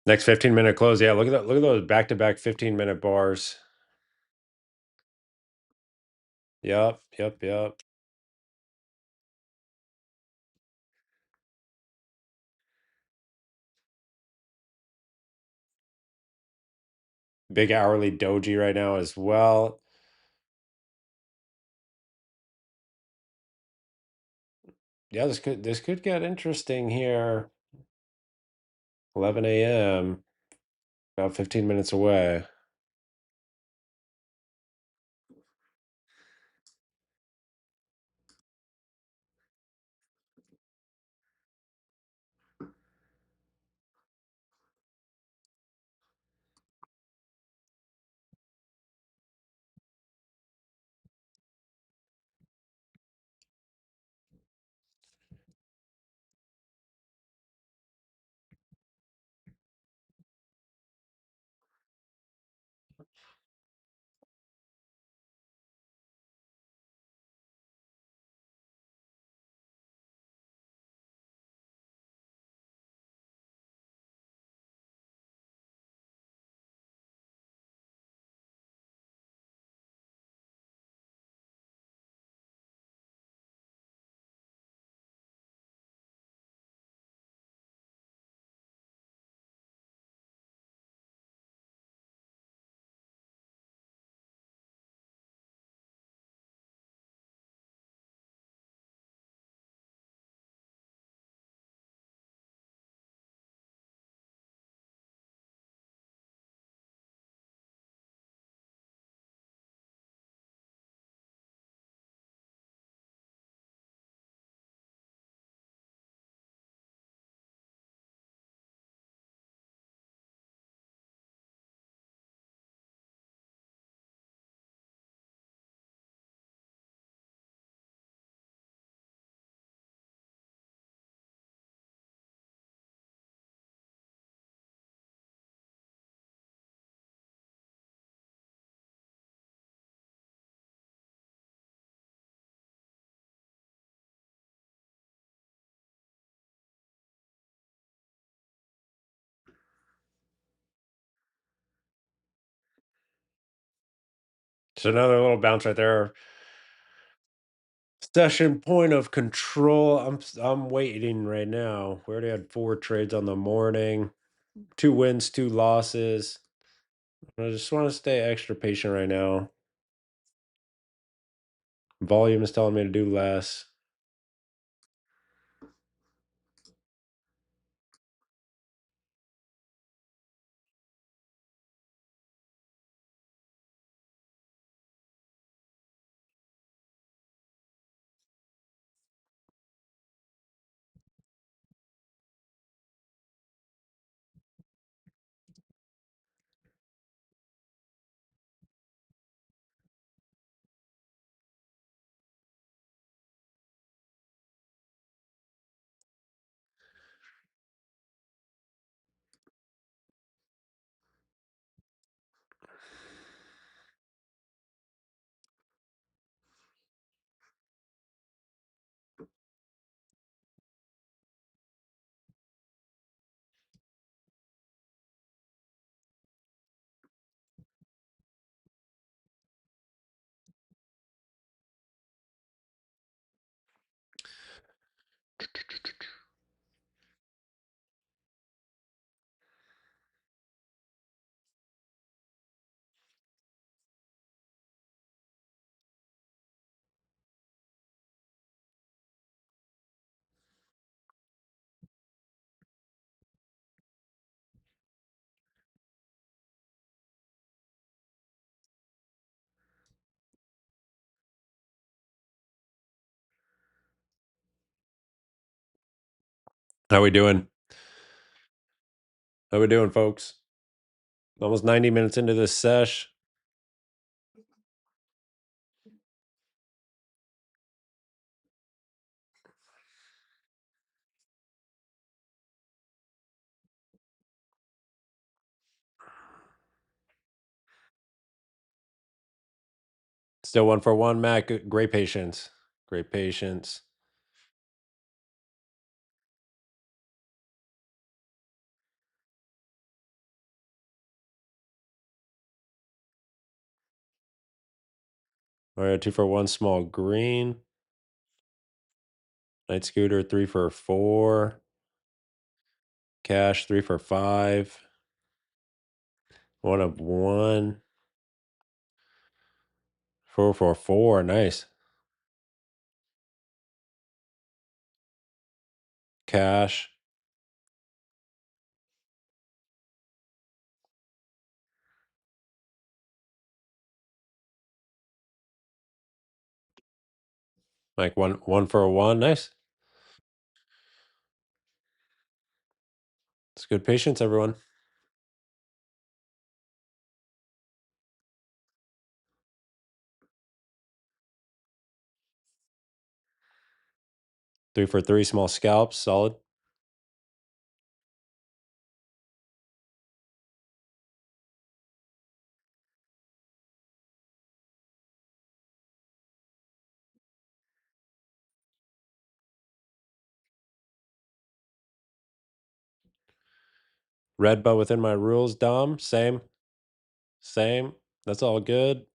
Next 15-minute close. Yeah, look at that. Look at those back-to-back 15-minute bars. Yep, yep, yep. Big hourly doji right now as well. Yeah, this could get interesting here. 11 a.m. About 15 minutes away. So another little bounce right there. Session point of control. I'm waiting right now. We already had 4 trades on the morning, 2 wins, 2 losses. I just want to stay extra patient right now. Volume is telling me to do less. How we doing? How we doing, folks? Almost 90 minutes into this sesh. Still 1 for 1, Mac. Great patience. Great patience. All right, 2 for 1, small green. Night scooter, 3 for 4. Cash, 3 for 5. 1 of 1. 4 for 4. Nice. Cash. Like one for a one. Nice. It's good patience, everyone. 3 for 3, small scalps. Solid. Red but within my rules, Dom. Same. Same. That's all good.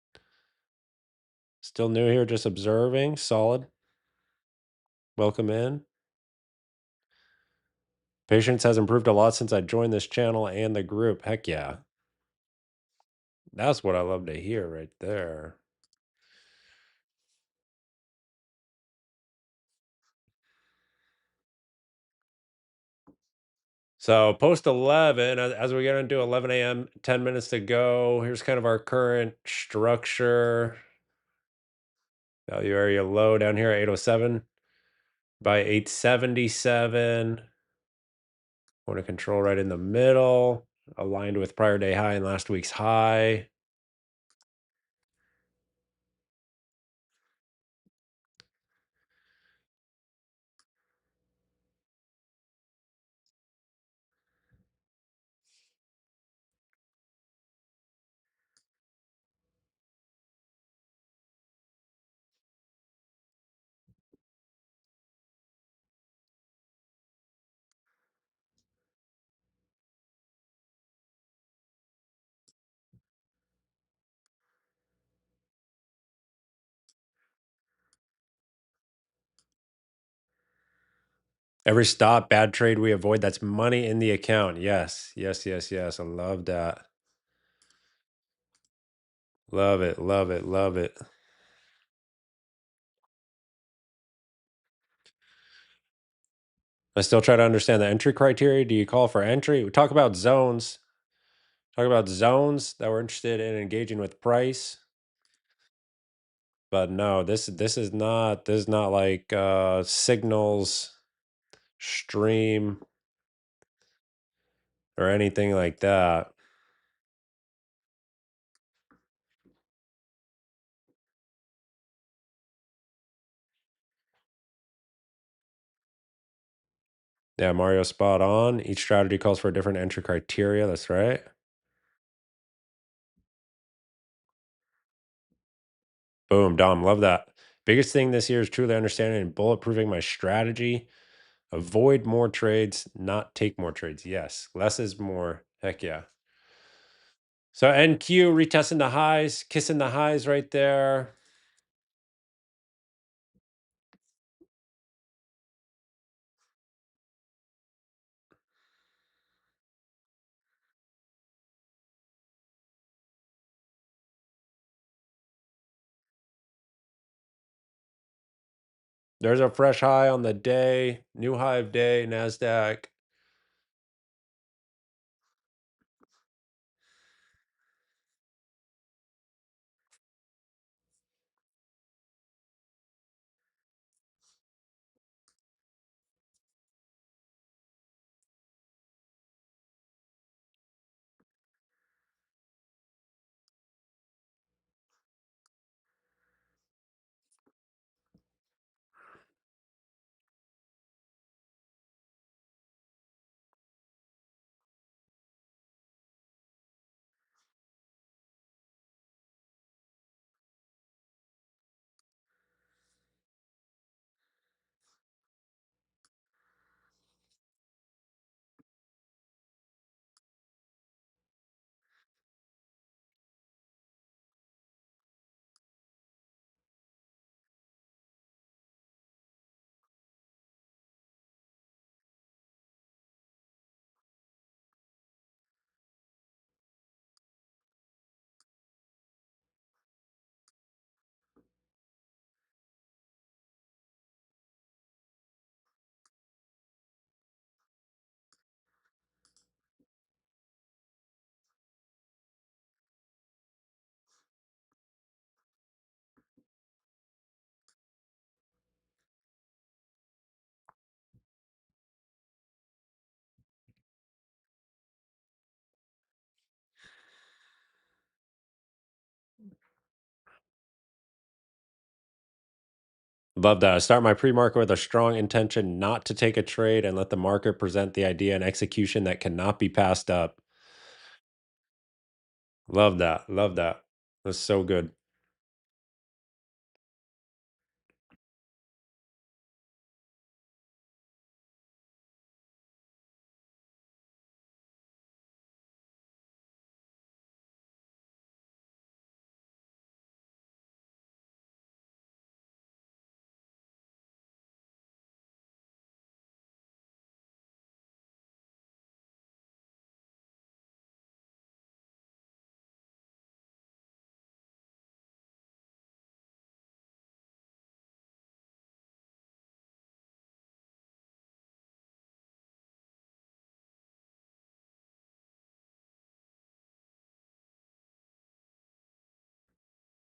Still new here, just observing. Solid. Welcome in. Patience has improved a lot since I joined this channel and the group. Heck yeah. That's what I love to hear right there. So post 11, as we get into 11 a.m., 10 minutes to go. Here's kind of our current structure. Value area low down here, 807 by 877. Want to control right in the middle, aligned with prior day high and last week's high. Every stop, bad trade we avoid, that's money in the account. Yes, yes, yes, yes. I love that. Love it, love it, love it. I still try to understand the entry criteria. Do you call for entry? We talk about zones. Talk about zones that we're interested in engaging with price. But no, this is not like signals, stream, or anything like that. Yeah, Mario spot on. Each strategy calls for a different entry criteria. That's right. Boom, Dom, love that. Biggest thing this year is truly understanding and bulletproofing my strategy. Avoid more trades, not take more trades. Yes, less is more. Heck yeah. So NQ retesting the highs, kissing the highs right there. There's a fresh high on the day, new high of day, NASDAQ. Love that. I start my pre-market with a strong intention not to take a trade and let the market present the idea and execution that cannot be passed up. Love that. Love that. That's so good.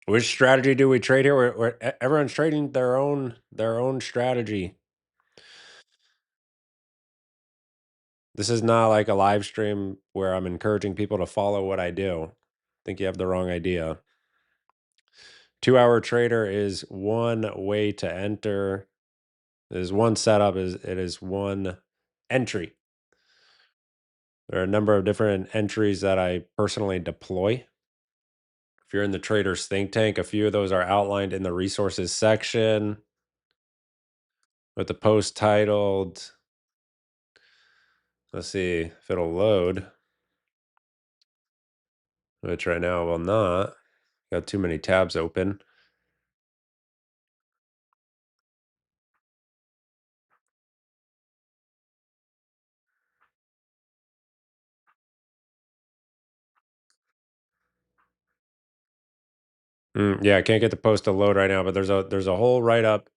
Which strategy do we trade here? Everyone's trading their own strategy. This is not like a live stream where I'm encouraging people to follow what I do. I think you have the wrong idea. 2 hour trader is one way to enter. Is one setup. Is one entry. There are a number of different entries that I personally deploy. If you're in the Traders Think Tank, a few of those are outlined in the resources section with the post titled, let's see if it'll load, which right now will not. Got too many tabs open. Yeah, I can't get the post to load right now, but there's a whole write up.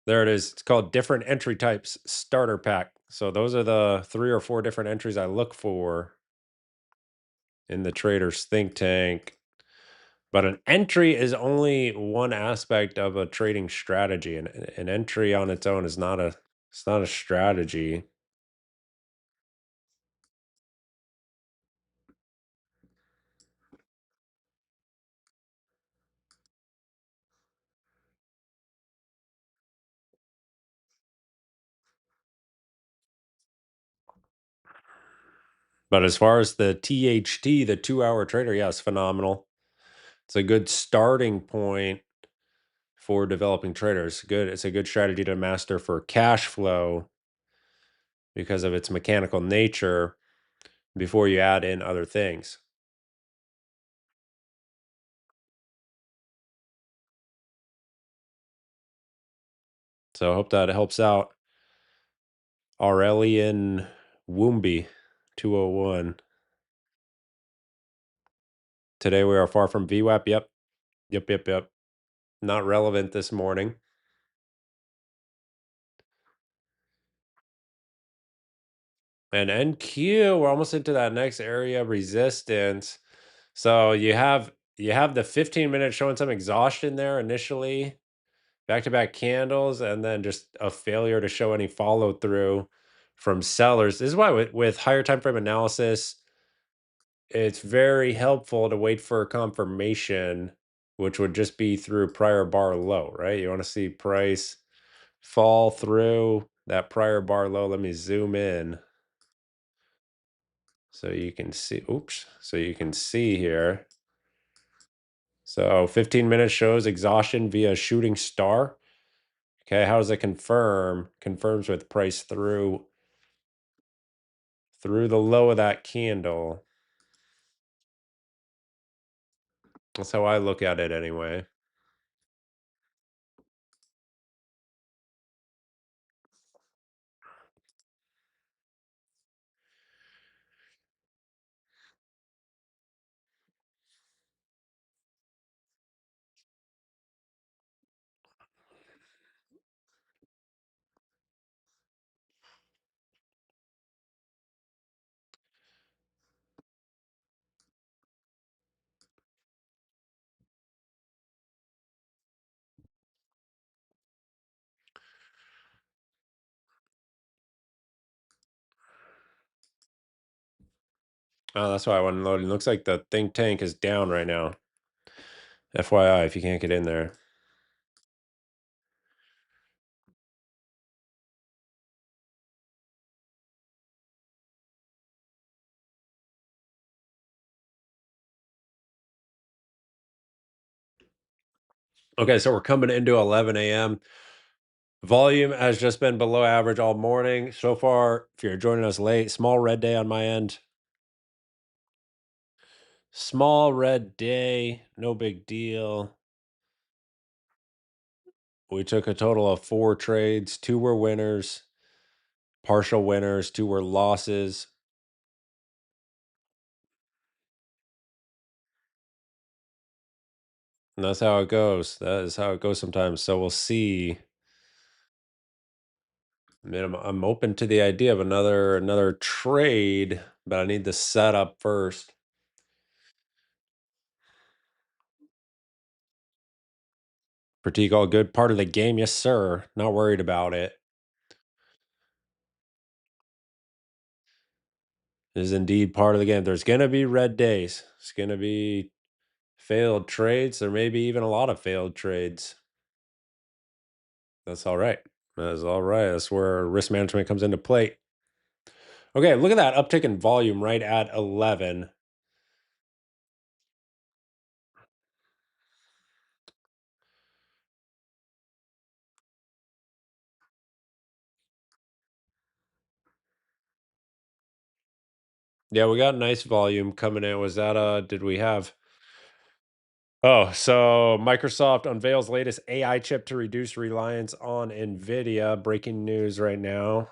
There it is. It's called different entry types starter pack. So those are the 3 or 4 different entries I look for in the trader's think tank. But an entry is only one aspect of a trading strategy, and an entry on its own is not a it's not a strategy. But as far as the THT, the 2-hour trader, yeah, it's phenomenal. It's a good starting point for developing traders. Good. It's a good strategy to master for cash flow because of its mechanical nature before you add in other things. So I hope that helps out. Aurelian Woombi 201. Today we are far from VWAP. Yep. Yep. Yep. Yep. Not relevant this morning. And NQ, we're almost into that next area of resistance. So you have the 15-minute showing some exhaustion there initially, back-to-back candles, and then just a failure to show any follow through from sellers. This is why with higher time frame analysis, it's very helpful to wait for confirmation, which would just be through prior bar low, right? You want to see price fall through that prior bar low. Let me zoom in so you can see. Oops. So you can see here. So 15 minutes shows exhaustion via shooting star. Okay, how does it confirm? Confirms with price through the low of that candle. That's how I look at it anyway. Oh, that's why I wasn't loading. Looks like the think tank is down right now. FYI, if you can't get in there. Okay, so we're coming into 11 a.m. Volume has just been below average all morning. So far, if you're joining us late, small red day on my end. Small red day, no big deal. We took a total of 4 trades. 2 were winners, partial winners, 2 were losses. And that's how it goes. That is how it goes sometimes. So we'll see. I mean, I'm open to the idea of another trade, but I need the setup first. Critique all good. Part of the game, yes, sir. Not worried about it. It is indeed part of the game. There's gonna be red days. It's gonna be failed trades. There may be even a lot of failed trades. That's all right. That is all right. That's where risk management comes into play. Okay, look at that uptick in volume right at 11. Yeah, we got nice volume coming in. Was that did we have Oh, so Microsoft unveils latest AI chip to reduce reliance on Nvidia. Breaking news right now.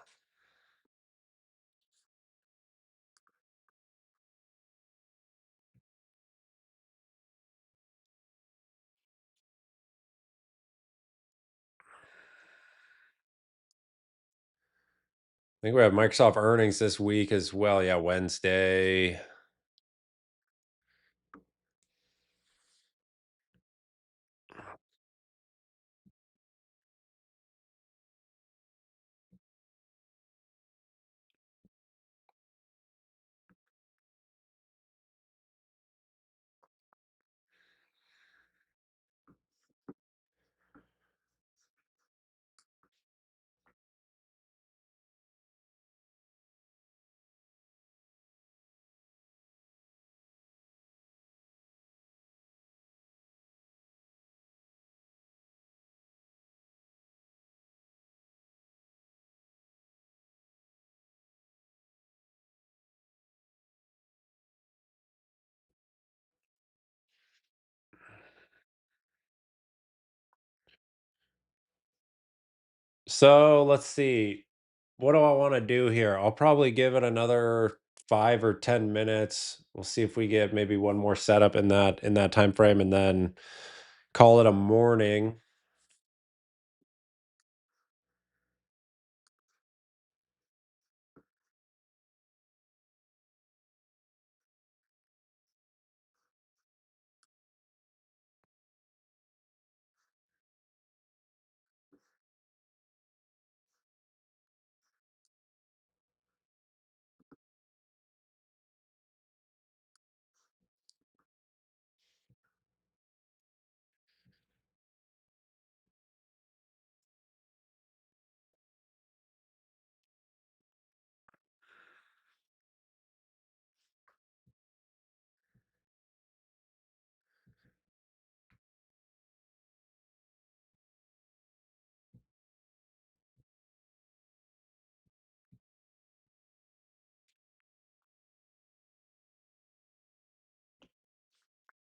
I think we have Microsoft earnings this week as well. Yeah, Wednesday. So let's see. What do I want to do here? I'll probably give it another 5 or 10 minutes. We'll see if we get maybe one more setup in that time frame, and then call it a morning.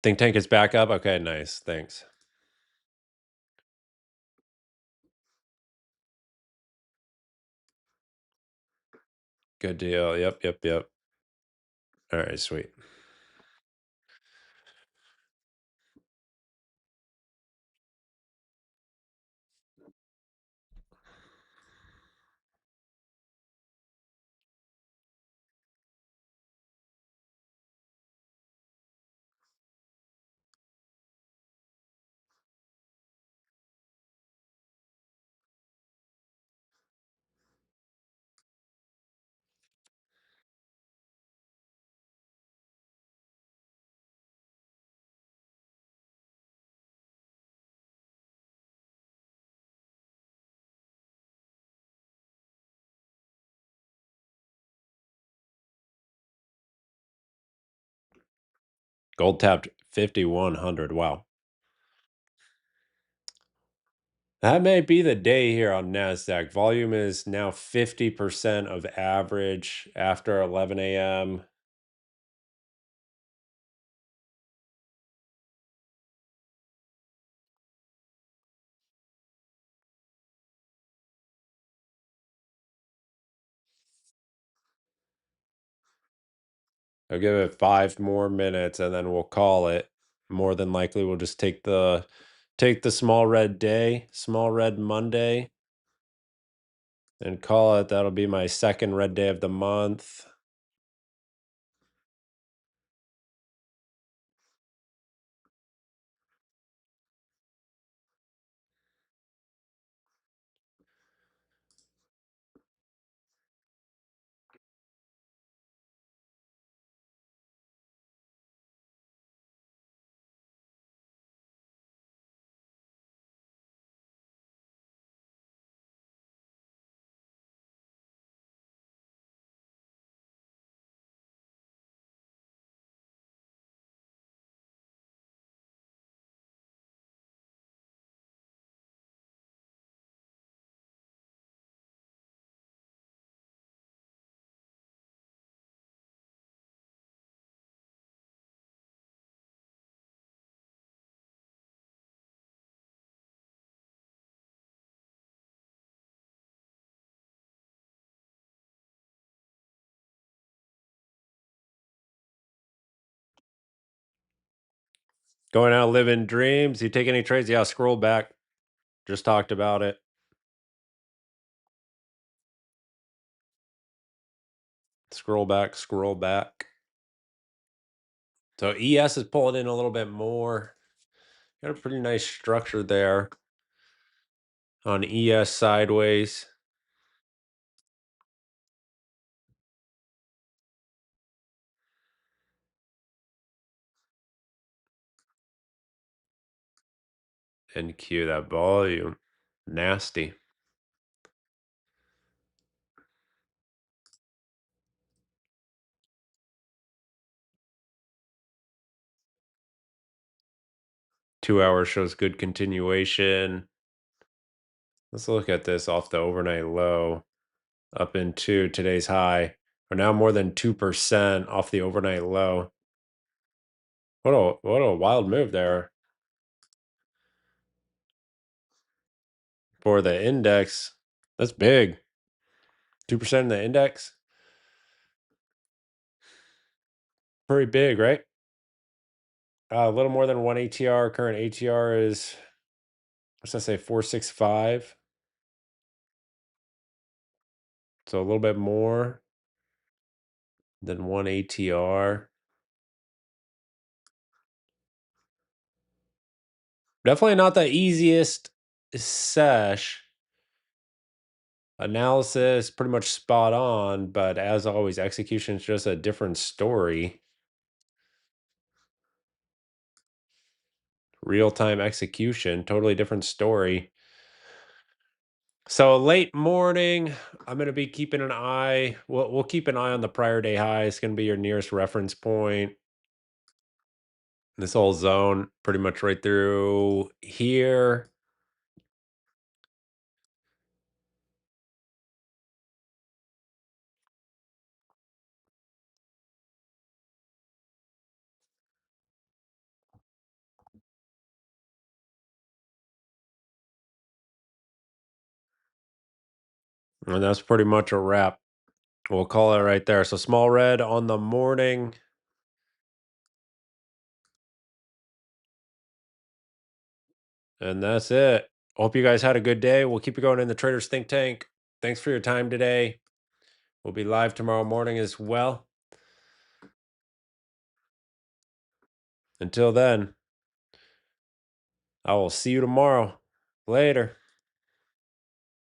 Think tank is back up. Okay, nice. Thanks. Good deal. Yep, yep, yep. All right, sweet. Gold tapped 5,100. Wow. That may be the day here on NASDAQ. Volume is now 50% of average after 11 a.m. I'll give it 5 more minutes and then we'll call it. More than likely, we'll just take the small red Monday, and call it. That'll be my second red day of the month. Going out living dreams. You take any trades? Yeah, scroll back. Just talked about it. Scroll back, scroll back. So ES is pulling in a little bit more. Got a pretty nice structure there on ES sideways. And cue that volume. Nasty. Two-hour shows good continuation. Let's look at this off the overnight low up into today's high. We're now more than 2% off the overnight low. What a wild move there for the index. That's big. 2% in the index. Pretty big, right? A little more than one ATR. Current ATR is, what's that say, 465. So a little bit more than one ATR. Definitely not the easiest sesh. Analysis pretty much spot on, but as always, execution is just a different story. Real time execution, totally different story. So late morning, I'm going to be keeping an eye. We'll keep an eye on the prior day high. It's going to be your nearest reference point. This whole zone, pretty much right through here. And that's pretty much a wrap. We'll call it right there. So small red on the morning. And that's it. Hope you guys had a good day. We'll keep you going in the Traders Think Tank. Thanks for your time today. We'll be live tomorrow morning as well. Until then, I will see you tomorrow. Later.